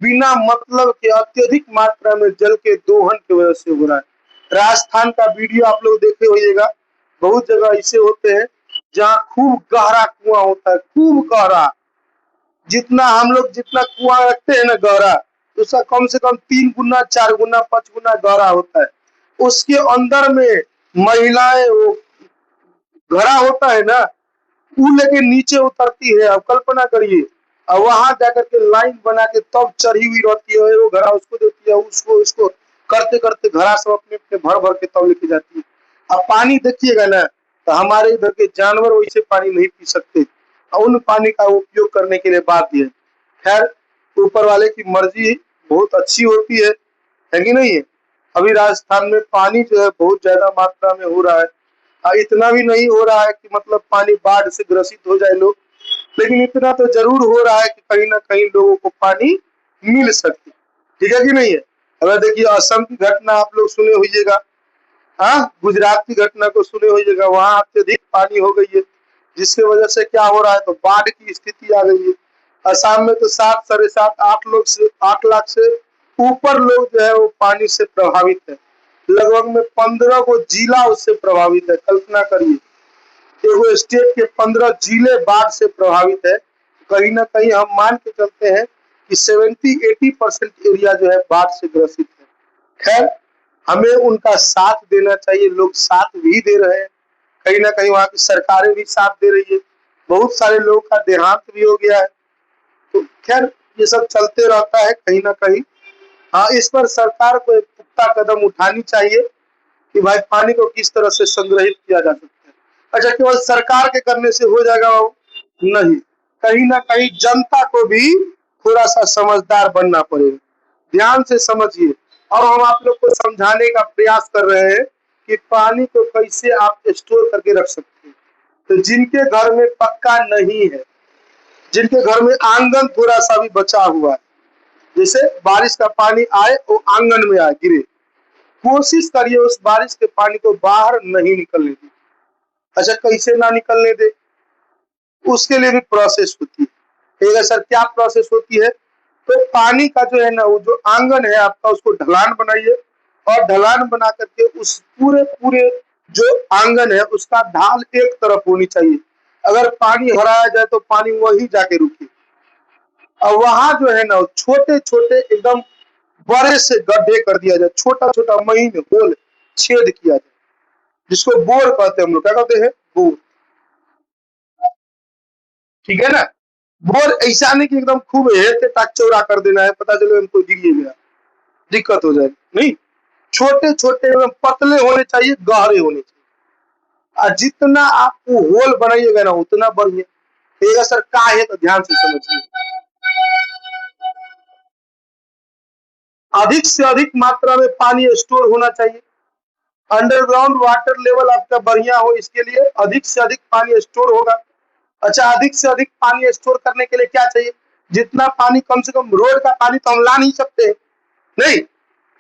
A: बिना मतलब के अत्यधिक मात्रा में जल के दोहन की वजह से हो रहा है। राजस्थान का वीडियो आप लोग देखे होइएगा, बहुत जगह ऐसे होते हैं जहाँ खूब गहरा कुआं होता है, खूब गहरा, जितना हम लोग जितना कुआं रखते हैं ना गहरा, उसका कम से कम 3 गुना 4 गुना 5 गुना गहरा होता है। उसके अंदर में महिलाएं, वो घड़ा होता है ना, वो लेके नीचे उतरती है। अब कल्पना करिए, और वहां जाकर के लाइन बना के तब चढ़ी हुई रहती है, वो घड़ा उसको देती है, उसको उसको करते करते घड़ा सब अपने अपने भर भर के तब लेके जाती है। अब पानी देखिएगा ना, तो हमारे इधर के जानवर वैसे पानी नहीं पी सकते, और उन पानी का उपयोग करने के लिए बाध्य है। खैर, ऊपर वाले की मर्जी बहुत अच्छी होती है कि नहीं है। अभी राजस्थान में पानी जो है बहुत ज्यादा मात्रा में हो रहा है। इतना भी नहीं हो रहा है कि मतलब पानी बाढ़ से ग्रसित हो जाए लोग, लेकिन इतना तो जरूर हो रहा है कि कहीं ना कहीं लोगों को पानी मिल सके। ठीक है कि नहीं है। अगर देखिए असम की घटना आप लोग सुने होइएगा, हाँ, गुजरात की घटना को सुने होइएगा, वहां अत्यधिक पानी हो गई है, जिसकी वजह से क्या हो रहा है, तो बाढ़ की स्थिति आ गई है। असम में तो 7, 7.5, 8 लाख से ऊपर लोग जो है वो पानी से प्रभावित है। लगभग में 15 को जिला उससे प्रभावित है। कल्पना करिए, एगो स्टेट के 15 जिले बाढ़ से प्रभावित है। कहीं ना कहीं हम मान के चलते हैं कि 70-80% एरिया जो है बाढ़ से ग्रसित है। खैर, हमें उनका साथ देना चाहिए, लोग साथ भी दे रहे हैं, कहीं ना कहीं वहाँ की सरकारें भी साथ दे रही है। बहुत सारे लोगों का देहांत भी हो गया है। तो खैर, ये सब चलते रहता है कहीं ना कहीं। हाँ, इस पर सरकार को एक पुख्ता कदम उठानी चाहिए कि भाई पानी को किस तरह से संग्रहित किया जा सकता है। अच्छा, केवल सरकार के करने से हो जाएगा नहीं, कहीं ना कहीं जनता को भी थोड़ा सा समझदार बनना पड़ेगा। ध्यान से समझिए, और हम आप लोग को समझाने का प्रयास कर रहे हैं कि पानी को कैसे आप स्टोर करके रख सकते हैं। तो जिनके घर में पक्का नहीं है, जिनके घर में आंगन थोड़ा सा भी बचा हुआ है, जैसे बारिश का पानी आए वो आंगन में आए गिरे, कोशिश करिए उस बारिश के पानी को बाहर नहीं निकलने दे। अच्छा, कैसे ना निकलने दे, उसके लिए भी प्रोसेस होती है। एक सर क्या प्रोसेस होती है, तो पानी का जो है ना, वो जो आंगन है आपका, उसको ढलान बनाइए, और ढलान बना करके उस पूरे पूरे जो आंगन है उसका ढाल एक तरफ होनी चाहिए। अगर पानी हराया जाए तो पानी वहीं जाके रुके। और वहां जो है ना, छोटे छोटे एकदम बड़े से गड्ढे कर दिया जाए, छोटा छोटा महीन होल छेद किया जाए, जिसको बोर कहते हैं, हम लोग क्या कहते हैं, बोर। ठीक है ना। बोर ऐसा नहीं कि एकदम खूब हेते टाक चौड़ा कर देना है, पता चले हमको गिरिए गया, दिक्कत हो जाए, नहीं। छोटे छोटे एकदम पतले होने चाहिए, गहरे होने चाहिए। और जितना आप वो होल बनाइएगा ना उतना बढ़िया। एक असर का है तो ध्यान से समझिए, अधिक से अधिक मात्रा में पानी स्टोर होना चाहिए। अंडरग्राउंड वाटर लेवल आपका बढ़िया हो, इसके लिए अधिक से अधिक पानी स्टोर होगा। अच्छा, अधिक से अधिक पानी स्टोर करने के लिए क्या चाहिए, जितना पानी, कम से कम रोड का पानी तो हम ला नहीं सकते, नहीं,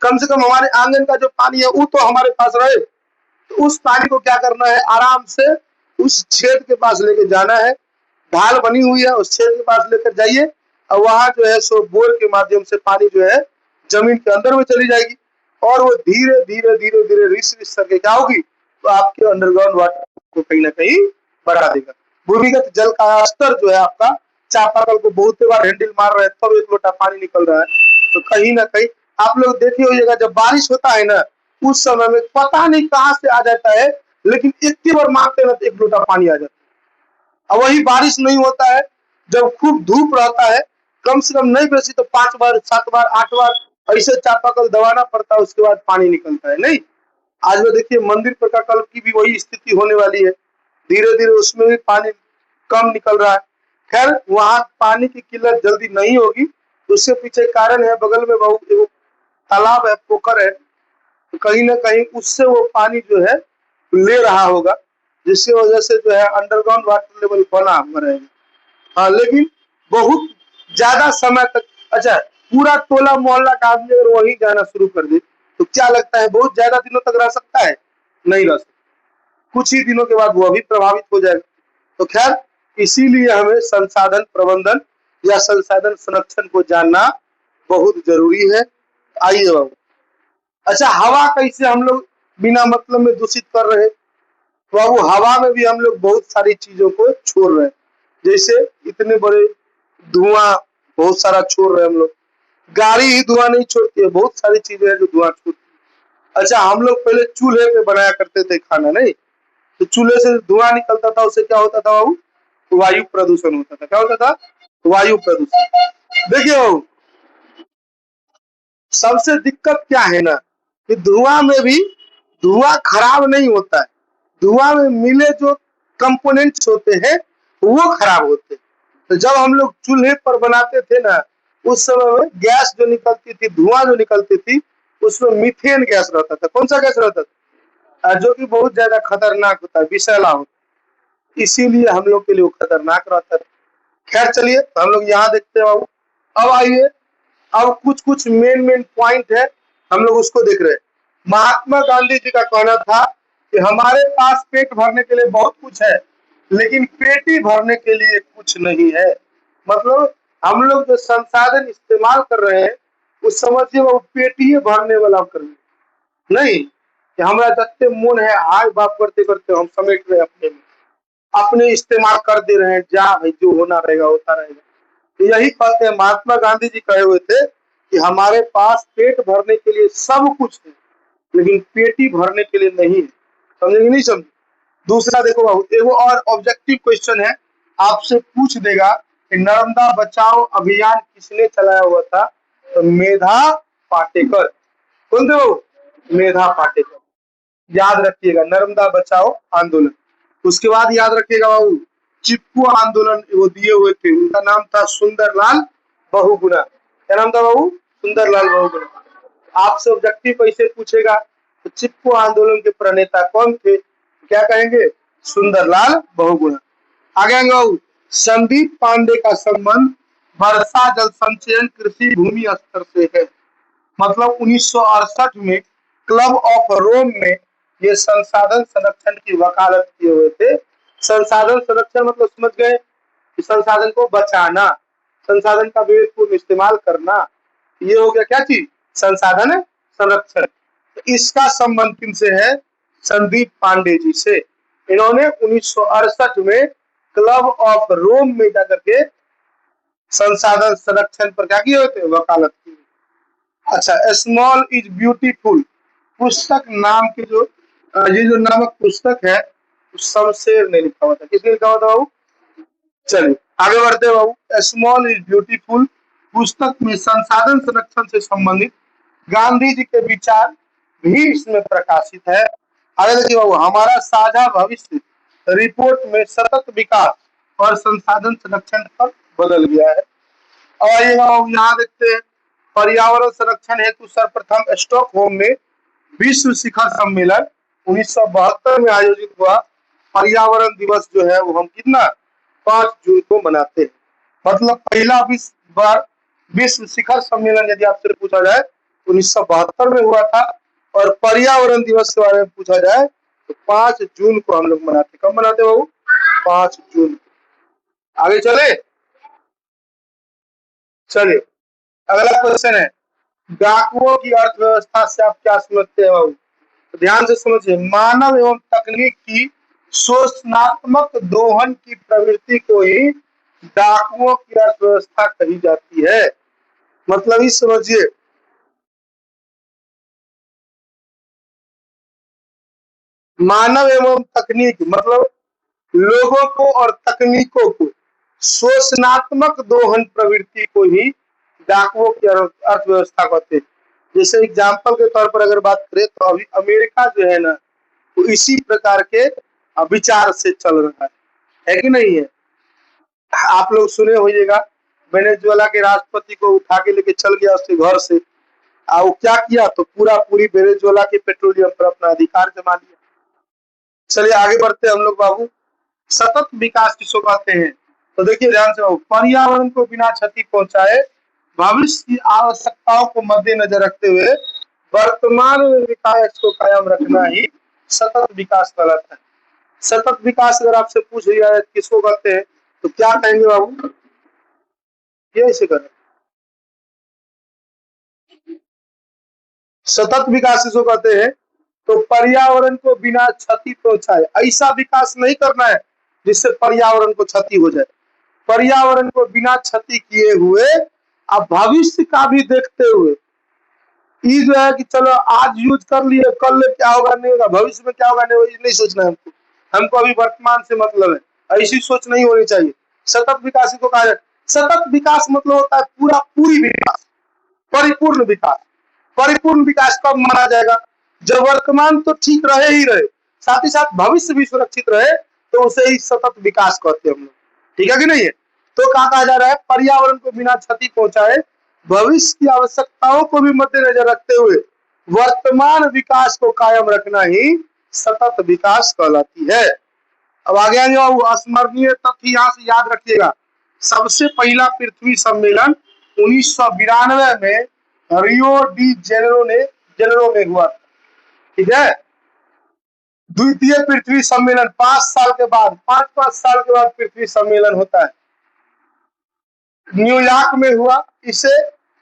A: कम से कम हमारे आंगन का जो पानी है वो तो हमारे पास रहे। तो उस पानी को क्या करना है, आराम से उस छेद के पास लेके जाना है। ढाल बनी हुई है, उस छेद के पास लेकर जाइए, और वहां जो है सो बोर के माध्यम से पानी जो है जमीन के अंदर में चली जाएगी, और वो धीरे धीरे धीरे धीरे रिस रिस करके क्या होगी, तो आपके अंडरग्राउंड वाटर को कहीं ना कहीं बढ़ा देगा। भूमिगत जल का स्तर जो है आपका, चापाकल को बहुत बार हैंडल मार रहे हैं तब 1 लोटा पानी निकल रहा है। तो कहीं ना कहीं आप लोग देखे होइएगा, जब बारिश होता है ना, उस समय में पता नहीं कहां से आ जाता है, लेकिन एक बार मारते ना तो 1 लोटा पानी आ जाता है। और वही बारिश नहीं होता है जब खूब धूप रहता है, कम से कम नहीं बेसी तो 5 बार 7 बार 8 बार ऐसे चापाकल दबाना पड़ता है, उसके बाद पानी निकलता है, नहीं। आज में देखिए मंदिर पर का कल की भी वही स्थिति होने वाली है, धीरे धीरे उसमें भी पानी कम निकल रहा है। खैर, वहां पानी की किल्लत जल्दी नहीं होगी, उसके पीछे कारण है, बगल में बहुत एगो तालाब है, पोखर है, तो कहीं ना कहीं उससे वो पानी जो है ले रहा होगा, जिसकी वजह से जो है अंडरग्राउंड वाटर लेवल बना हुआ रहेगा। हाँ, लेकिन बहुत ज्यादा समय तक, अच्छा, पूरा टोला मोहल्ला का आदमी अगर वहीं जाना शुरू कर दे तो क्या लगता है बहुत ज्यादा दिनों तक रह सकता है, नहीं रह सकता। कुछ ही दिनों के बाद वह भी प्रभावित हो जाएगा। तो खैर, इसीलिए हमें संसाधन प्रबंधन या संसाधन संरक्षण को जानना बहुत जरूरी है। आइए बाबू, अच्छा हवा कैसे हम लोग बिना मतलब में दूषित कर रहे हैं? तो बाबू हवा में भी हम लोग बहुत सारी चीजों को छोड़ रहे हैं। जैसे इतने बड़े धुआं बहुत सारा छोड़ रहे हैं हम लोग। गाड़ी ही धुआं नहीं छोड़ती है, बहुत सारी चीजें हैं जो धुआं छोड़ती है। अच्छा, हम लोग पहले चूल्हे पे बनाया करते थे खाना, नहीं? तो चूल्हे से धुआं निकलता था, उससे क्या होता था बाबू? वायु प्रदूषण होता था। क्या होता था? वायु प्रदूषण। देखिए बाबू, सबसे दिक्कत क्या है ना कि धुआं में भी धुआं खराब नहीं होता है, धुआं में मिले जो कंपोनेंट्स होते हैं वो खराब होते हैं। तो जब हम लोग चूल्हे पर बनाते थे ना, उस समय में गैस जो निकलती थी, धुआं जो निकलती थी, उसमें मीथेन गैस रहता था। कौन सा गैस रहता था? जो कि बहुत ज्यादा खतरनाक होता है, विषैला होता है, इसीलिए हम लोग के लिए वो खतरनाक रहता है। खैर चलिए, हम लोग यहाँ देखते हैं बाबू। अब आइए, अब कुछ कुछ मेन पॉइंट है, हम लोग उसको देख रहे हैं। महात्मा गांधी जी का कहना था कि हमारे पास पेट भरने के लिए बहुत कुछ है, लेकिन पेटी भरने के लिए कुछ नहीं है। मतलब हम लोग जो संसाधन इस्तेमाल कर रहे हैं, उस समझिए वो पेटी भरने वाला कर रहे हैं। नहीं कि हमारा जत्ते मन है आय बाप करते करते हम समेट रहे अपने में, अपने इस्तेमाल कर दे रहे हैं। जा भाई, जो होना रहेगा होता रहेगा। तो यही कहते हैं, महात्मा गांधी जी कहे हुए थे कि हमारे पास पेट भरने के लिए सब कुछ है, लेकिन पेटी भरने के लिए नहीं है। समझेंगे नहीं समझे? दूसरा देखो बाबू, एगो और ऑब्जेक्टिव क्वेश्चन है, आपसे पूछ देगा कि नर्मदा बचाओ अभियान किसने चलाया हुआ था? तो मेधा पाटेकर। कौन थे वो? मेधा पाटेकर। याद रखिएगा, नर्मदा बचाओ आंदोलन। उसके बाद याद रखिएगा बाबू, चिपको आंदोलन वो दिए हुए थे, उनका नाम था सुंदरलाल बहुगुणा। क्या नाम था बाबू? सुंदरलाल बहुगुणा। आपसे ऑब्जेक्टिव कैसे पूछेगा तो चिपको आंदोलन के प्रणेता कौन थे? क्या कहेंगे? सुंदरलाल बहुगुणा। आगे आएंगे बाबू, संदीप पांडे का संबंध वर्षा जल संचयन कृषि भूमि स्तर से है। मतलब 1968 में क्लब ऑफ रोम में ये संसाधन संरक्षण की वकालत किए हुए थे। संसाधन संरक्षण मतलब समझ गए कि संसाधन को बचाना, संसाधन का विवेकपूर्ण इस्तेमाल करना, ये हो गया क्या चीज? संसाधन संरक्षण। तो इसका संबंध किनसे है? संदीप पांडे जी से। इन्होंने 1968 में क्लब ऑफ रोम में जाकर के संसाधन संरक्षण पर क्या किए हुए थे? वकालत की। अच्छा, स्मॉल इज ब्यूटीफुल पुस्तक नाम के जो ये जो नामक पुस्तक है, शमशेर ने लिखा हुआ था। किसने लिखा हुआ था बाबू? चलिए आगे बढ़ते हैं बाबू। स्मॉल इज ब्यूटीफुल पुस्तक में संसाधन संरक्षण से संबंधित गांधी जी के विचार भी इसमें प्रकाशित है। आगे देखिए बाबू, हमारा साझा भविष्य रिपोर्ट में सतत विकास और संसाधन संरक्षण पर बदल गया है। और ये बाबू यहाँ देखते हैं, पर्यावरण संरक्षण हेतु सर्वप्रथम स्टॉकहोम में विश्व शिखर सम्मेलन 1972 में आयोजित हुआ। पर्यावरण दिवस जो है वो हम कितना 5 जून को मनाते हैं। मतलब पहला विश्व शिखर सम्मेलन यदि आपसे पूछा जाए 1972 में हुआ था, और पर्यावरण दिवस के बारे में पूछा जाए तो 5 जून को हम लोग मनाते। कब मनाते बाबू? 5 जून। आगे चले, चलिए अगला क्वेश्चन है, डाकुओं की अर्थव्यवस्था से आप क्या समझते हैं बाबू? तो ध्यान से समझिए, मानव एवं तकनीक की शोषणात्मक दोहन की प्रवृत्ति को ही डाकुओं की अर्थव्यवस्था कही जाती है। मतलब ही समझिए, मानव एवं तकनीक मतलब लोगों को और तकनीकों को शोषणात्मक दोहन प्रवृत्ति को ही डाकुओं की अर्थव्यवस्था कहते हैं। जैसे एग्जाम्पल के तौर पर अगर बात करें तो अभी अमेरिका जो है ना, वो इसी प्रकार के विचार से चल रहा है कि नहीं है? आप लोग सुने होइएगा, वेनेजुएला के राष्ट्रपति को उठा के लेके चल गया उसके घर से, और क्या किया तो पूरी वेनेजुएला के पेट्रोलियम पर अपना अधिकार जमा लिया। चलिए आगे बढ़ते हैं हम लोग बाबू। सतत विकास किसको कहते हैं? तो देखिए ध्यान से बाबू, पर्यावरण को बिना क्षति पहुंचाए भविष्य की आवश्यकताओं को मद्देनजर रखते हुए वर्तमान में विकास को कायम रखना ही सतत विकास कहलाता है। सतत विकास अगर आपसे पूछ लिया है किसको कहते हैं तो क्या कहेंगे बाबू? ये ऐसे करें, सतत विकास इसको कहते हैं। तो पर्यावरण को बिना क्षति पहुंचाए, ऐसा विकास नहीं करना है जिससे पर्यावरण को क्षति हो जाए। पर्यावरण को बिना क्षति किए हुए अब भविष्य का भी देखते हुए, ये जो है कि चलो आज यूज कर लिए, कल क्या होगा नहीं होगा, भविष्य में क्या होगा नहीं होगा, ये नहीं सोचना है हमको। हमको अभी वर्तमान से मतलब है, ऐसी सोच नहीं होनी चाहिए। सतत विकास को कहा जाए। सतत विकास मतलब होता है पूरा पूरी विकास, परिपूर्ण विकास। परिपूर्ण विकास कब माना जाएगा? जब वर्तमान तो ठीक रहे ही रहे, साथ ही साथ भविष्य भी सुरक्षित रहे, तो उसे ही सतत विकास कहते हैं हम लोग। ठीक है कि नहीं है? तो क्या कहा जा रहा है? पर्यावरण को बिना क्षति पहुंचाए, भविष्य की आवश्यकताओं को भी मद्देनजर रखते हुए वर्तमान विकास को कायम रखना ही सतत विकास कहलाती है। अब आगे आ जाओ, अस्मरणीय तथ्य यहाँ से याद रखिएगा। सबसे पहला पृथ्वी सम्मेलन 1992 में रियो डी जेनेरो में हुआ। ठीक है। द्वितीय पृथ्वी सम्मेलन 5 साल के बाद, 5 साल के बाद पृथ्वी सम्मेलन होता है, न्यूयॉर्क में हुआ। इसे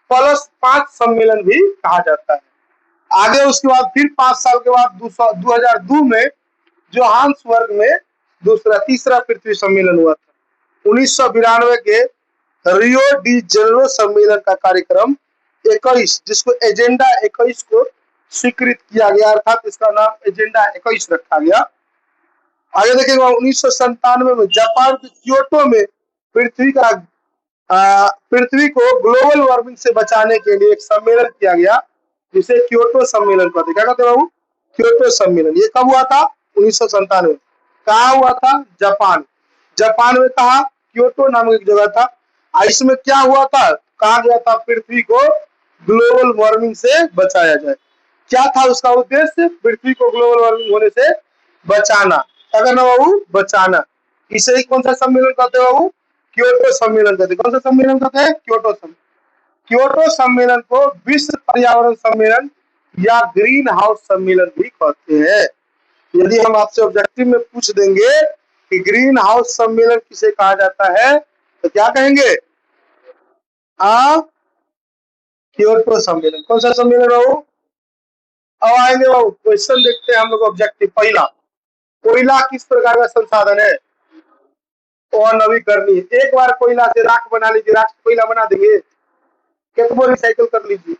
A: +5 सम्मेलन भी कहा जाता है। आगे उसके बाद फिर 5 साल के बाद 2002 में जोहान्सबर्ग में तीसरा पृथ्वी सम्मेलन हुआ था। 1992 के रियो डी जेनेरो सम्मेलन का कार्यक्रम 21, जिसको एजेंडा 21 को स्वीकृत किया गया, अर्थात इसका नाम एजेंडा 21 रखा गया। आगे देखेंगे 1997 में जापान के क्योटो में पृथ्वी को ग्लोबल वार्मिंग से बचाने के लिए एक सम्मेलन किया गया, जिसे क्योटो सम्मेलन कहते हैं। क्या कहते हैं बाबू? क्योटो सम्मेलन। ये कब हुआ था? 1997। कहाँ हुआ था? जापान। जापान में कहा? क्योटो नामक एक जगह था। इसमें क्या हुआ था? कहा गया था पृथ्वी को ग्लोबल वार्मिंग से बचाया जाए। क्या था उसका उद्देश्य? पृथ्वी को ग्लोबल वार्मिंग होने से बचाना। क्या करना बाबू? बचाना। इसे ही कौन सा सम्मेलन कहते हैं बाबू? क्योटो सम्मेलन कहते हैं। कौन सा सम्मेलन कहते हैं? क्योटो सम्मेलन। क्योटो सम्मेलन को विश्व पर्यावरण सम्मेलन या ग्रीन हाउस सम्मेलन भी कहते हैं। यदि हम आपसे ऑब्जेक्टिव में पूछ देंगे कि ग्रीन हाउस सम्मेलन किसे कहा जाता है, तो क्या कहेंगे? क्योटो सम्मेलन। कौन सा सम्मेलन बाबू? अब आएंगे बाबू, क्वेश्चन देखते हैं हम लोग। ऑब्जेक्टिव पहला, कोयला किस प्रकार का संसाधन है? और नवीकरणीय। एक बार कोयला से राख बना लीजिए, राख से कोयला बना देंगे, कितनों रिसाइकिल कर लीजिए।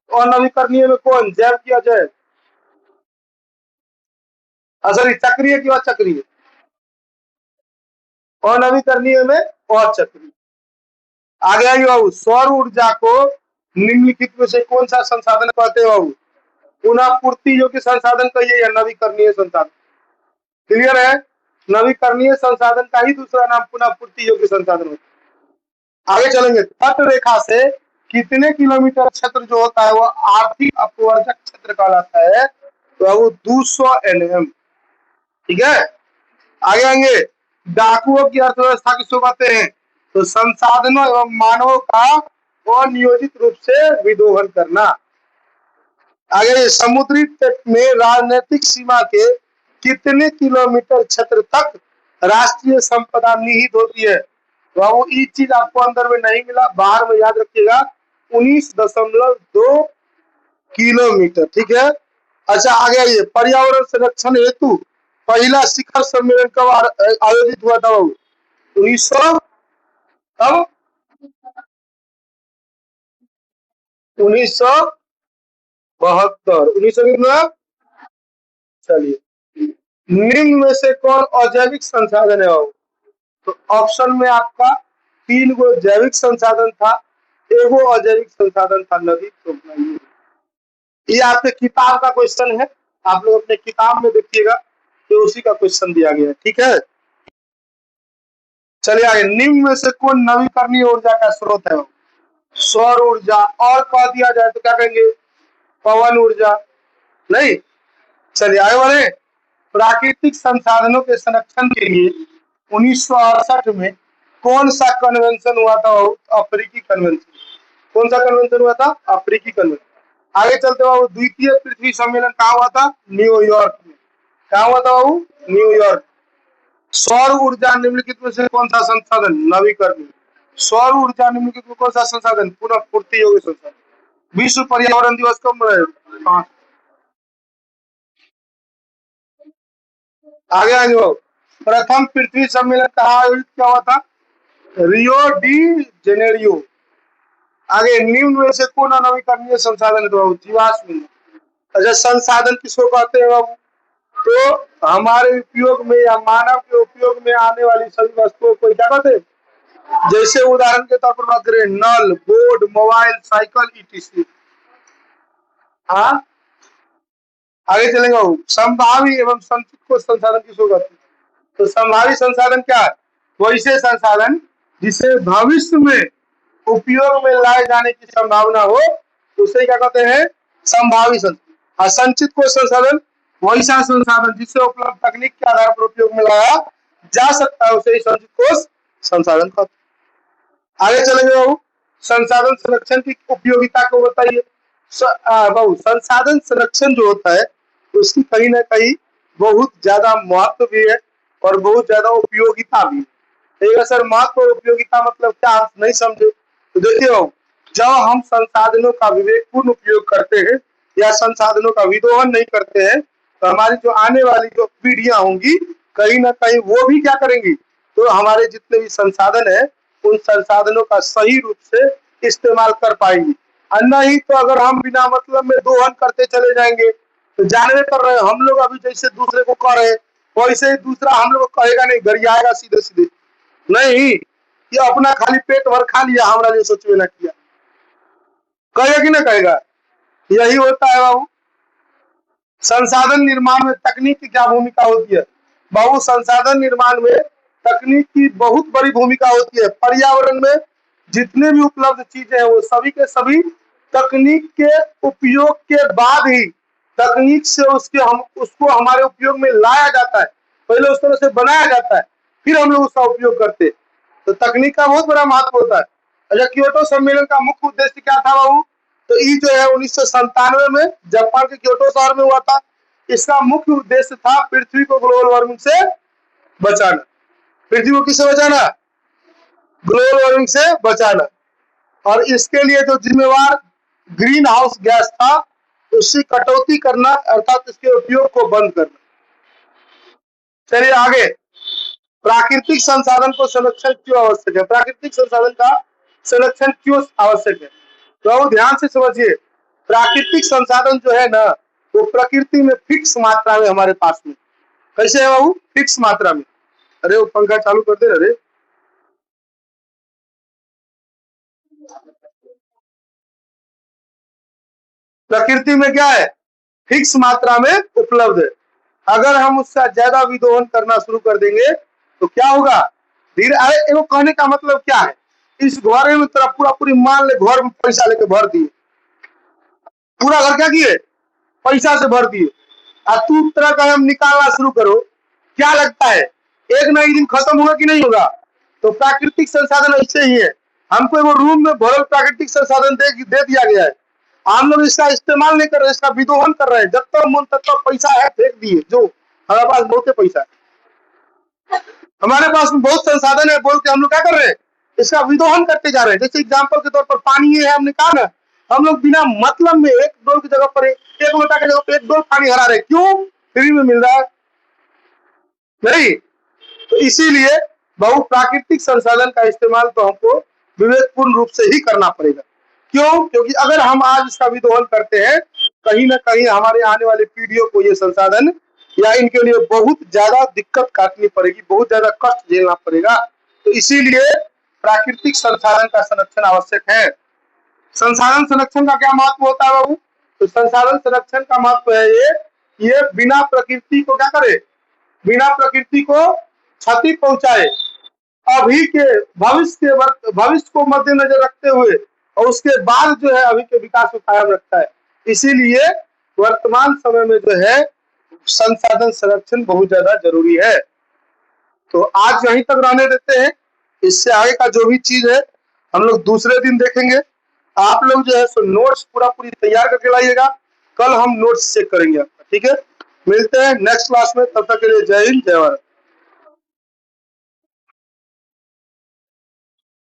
A: और नवीकरणीय में कौन? जैव की अजैव? सॉरी, चक्रीय की अचक्रीय? और नवीकरणीय में अचक्रीय। आगे आइए बाबू, सौर ऊर्जा को निम्नलिखित में से कौन सा संसाधन कहते हैं बाबू? पुनः पूर्ति योग्य संसाधन कहिए या नवीकरणीय संसाधन? क्लियर है? नवीकरणीय संसाधन का ही दूसरा नाम पुनः पूर्ति योग्य संसाधन होता है। आगे चलेंगे, तट रेखा से कितने किलोमीटर क्षेत्र जो होता है वो आर्थिक अपवर्जक क्षेत्र कहलाता है? तो वो 200 NM। ठीक है। आगे आएंगे, डाकुओं की अर्थव्यवस्था किसको कहते हैं? तो संसाधनों एवं मानवों का अनियोजित रूप से विदोहन करना। आगे, समुद्री तट में राजनीतिक सीमा के कितने किलोमीटर क्षेत्र तक राष्ट्रीय संपदा निहित होती है? तो वो ये चीज आपको अंदर में नहीं मिला, बाहर में याद रखिएगा, 19.2 किलोमीटर। ठीक है। अच्छा, आगे आइए, पर्यावरण संरक्षण हेतु पहला शिखर सम्मेलन कब आयोजित हुआ था? 1900 कब? 1972। 1900। चलिए, निम्न में से कौन अजैविक संसाधन है? तो ऑप्शन में आपका 3 गो जैविक संसाधन था, एगो अजैविक संसाधन था, नदी। तो ये आपके किताब का क्वेश्चन है, आप लोग अपने किताब में देखिएगा तो उसी का क्वेश्चन दिया गया है। ठीक है। चलिए आगे, निम्न में से कौन नवीकरणीय ऊर्जा का स्रोत है? सौर ऊर्जा। और कह दिया जाए तो क्या कहेंगे? पवन ऊर्जा। नहीं। चलिए आगे बढ़े, प्राकृतिक संसाधनों के संरक्षण के लिए 1968 में कौन सा कन्वेंशन हुआ था? अफ्रीकी कन्वेंशन। कौन सा कन्वेंशन हुआ था? अफ्रीकी कन्वेंशन। आगे चलते बाबू, द्वितीय पृथ्वी सम्मेलन कहाँ हुआ था? न्यूयॉर्क में। कहाँ हुआ था बाबू? न्यूयॉर्क। सौर ऊर्जा निम्नलिखित में से कौन सा संसाधन? नवीकरणीय। सौर ऊर्जा निम्नलिखित में कौन सा संसाधन? पुनः पूर्ति योग्य संसाधन। विश्व पर्यावरण दिवस कब मनाया? आगे आगे हो। प्रथम पृथ्वी सम्मेलन कहाँ आयोजित किया हुआ था? Rio de Janeiro. आगे निम्न में से कौन अनवीकरणीय संसाधन है? तो जीवाश्म ईंधन। अच्छा, संसाधन किसको कहते हैं बाबू? तो हमारे उपयोग में या मानव के उपयोग में आने वाली सभी वस्तुओं को क्या कहते हैं? जैसे उदाहरण के तौर पर बात करें, नल, बोर्ड, मोबाइल, साइकिल, ईटीसी। हाँ, आगे चलेंगे बाबू। संभावी एवं संचित को संसाधन किसको कहते हैं? तो संभावी संसाधन क्या है? वैसे संसाधन जिसे भविष्य में उपयोग में लाए जाने की संभावना हो, उसे क्या कहते हैं? संभावी संसाधन। और संचित को संसाधन वैसा संसाधन जिससे उपलब्ध तकनीक के आधार पर उपयोग में लाया जा सकता है, उसे ही संचित कोष संसाधन कहते हैं। आगे चलेंगे बाबू। संसाधन संरक्षण की उपयोगिता को बताइए। बाबू, संसाधन संरक्षण जो होता है उसकी कहीं ना कहीं बहुत ज्यादा महत्व भी है और बहुत ज्यादा उपयोगिता भी है। एक सर, महत्व और उपयोगिता मतलब क्या, आप नहीं समझे तो देखिए बाबू, जब हम संसाधनों का विवेकपूर्ण उपयोग करते हैं या संसाधनों का विदोहन नहीं करते हैं, तो हमारी जो आने वाली जो पीढ़ियां होंगी कहीं ना कहीं वो भी क्या करेंगी? तो हमारे जितने भी संसाधन है उन संसाधनों का सही रूप से इस्तेमाल कर पाएंगी। और नहीं तो अगर हम बिना मतलब में दोहन करते चले जाएंगे तो जानवे कर रहे हैं हम लोग, अभी जैसे दूसरे को कह रहे हैं वैसे ही दूसरा हम लोग को कहेगा नहीं, गरियाएगा सीधे सीधे। नहीं, ये अपना खाली पेट भर खा लिया, हमारा लिए सोचवे ना किया, कहेगा कि ना कहेगा? यही होता है बाबू। संसाधन निर्माण में तकनीक की क्या भूमिका होती है? बाबू, संसाधन निर्माण में तकनीक की बहुत बड़ी भूमिका होती है। पर्यावरण में जितने भी उपलब्ध चीजें हैं वो सभी के सभी तकनीक के उपयोग के बाद ही तकनीक से उसको हमारे उपयोग में लाया जाता है। पहले उस तरह से बनाया जाता है, फिर हम लोग उसका उपयोग करते हैं। तो तकनीक का बहुत बड़ा महत्व होता है। अच्छा, क्योटो सम्मेलन का मुख्य उद्देश्य क्या था बाबू? तो ये जो है 1997 में जापान के क्योटो शहर में हुआ था। इसका मुख्य उद्देश्य था पृथ्वी को ग्लोबल वार्मिंग से बचाना। पृथ्वी को किससे बचाना? ग्लोबल वार्मिंग से बचाना। और इसके लिए जो जिम्मेवार ग्रीन हाउस गैस था उसकी कटौती करना, अर्थात इसके उपयोग को बंद करना। चलिए आगे। प्राकृतिक संसाधन को संरक्षण क्यों आवश्यक है? प्राकृतिक संसाधन का संरक्षण क्यों आवश्यक है? तो ध्यान से समझिए, प्राकृतिक संसाधन जो है ना वो प्रकृति में फिक्स मात्रा में हमारे पास में। कैसे है बाबू? फिक्स मात्रा में। अरे वो पंखा चालू कर दे। अरे प्रकृति में क्या है? फिक्स मात्रा में उपलब्ध है। अगर हम उसका ज्यादा विदोहन करना शुरू कर देंगे तो क्या होगा? धीरे। अरे वो कहने का मतलब क्या है? इस घर में तेरा पूरा पूरी मान ले घर में पैसा लेके भर दिए, पूरा घर क्या किए? पैसा से भर दिए। और तू तरह का हम निकालना शुरू करो, क्या लगता है एक ना एक दिन खत्म होगा कि नहीं होगा? तो प्राकृतिक संसाधन ऐसे ही है। हमको वो रूम में भरल प्राकृतिक संसाधन दे दिया गया है, हम लोग इसका इस्तेमाल नहीं कर रहे, इसका विदोहन कर रहे हैं। जब तक मन तब तक पैसा है फेंक दिए। जो हमारे पास बहुत पैसा है, हमारे पास बहुत संसाधन है बोल के हम लोग क्या कर रहे हैं? इसका विदोहन करते जा रहे हैं। जैसे एग्जाम्पल के तौर पर पानी है, हमने कहा ना, हम लोग बिना मतलब में एक डोल की जगह पर एक लोटा की जगह पर एक डोल पानी हरा रहे। क्यों? फ्री में मिल रहा है नहीं। तो इसीलिए बहु प्राकृतिक संसाधन का इस्तेमाल तो हमको विवेकपूर्ण रूप से ही करना पड़ेगा। क्यों? क्योंकि अगर हम आज इसका विदोहन करते हैं कहीं ना कहीं हमारे आने वाली पीढ़ियों को ये संसाधन या इनके लिए बहुत ज्यादा दिक्कत काटनी पड़ेगी, बहुत ज्यादा कष्ट झेलना पड़ेगा। तो इसीलिए प्राकृतिक संसाधन का संरक्षण आवश्यक है। संसाधन संरक्षण का क्या महत्व होता है बाबू? तो संसाधन संरक्षण का महत्व है ये बिना प्रकृति को क्या करे? बिना प्रकृति को क्षति पहुंचाए, अभी के भविष्य को मद्देनजर रखते हुए और उसके बाद जो है अभी के विकास को कायम रखता है। इसीलिए वर्तमान समय में जो है संसाधन संरक्षण बहुत ज्यादा जरूरी है। तो आज यहीं तक रहने देते हैं। इससे आगे का जो भी चीज है हम लोग दूसरे दिन देखेंगे। आप लोग जो है सो नोट्स पूरी तैयार करके लाइएगा। कल हम नोट्स चेक करेंगे आपका, ठीक है? मिलते हैं नेक्स्ट क्लास में, तब तक के लिए जय हिंद जय भारत।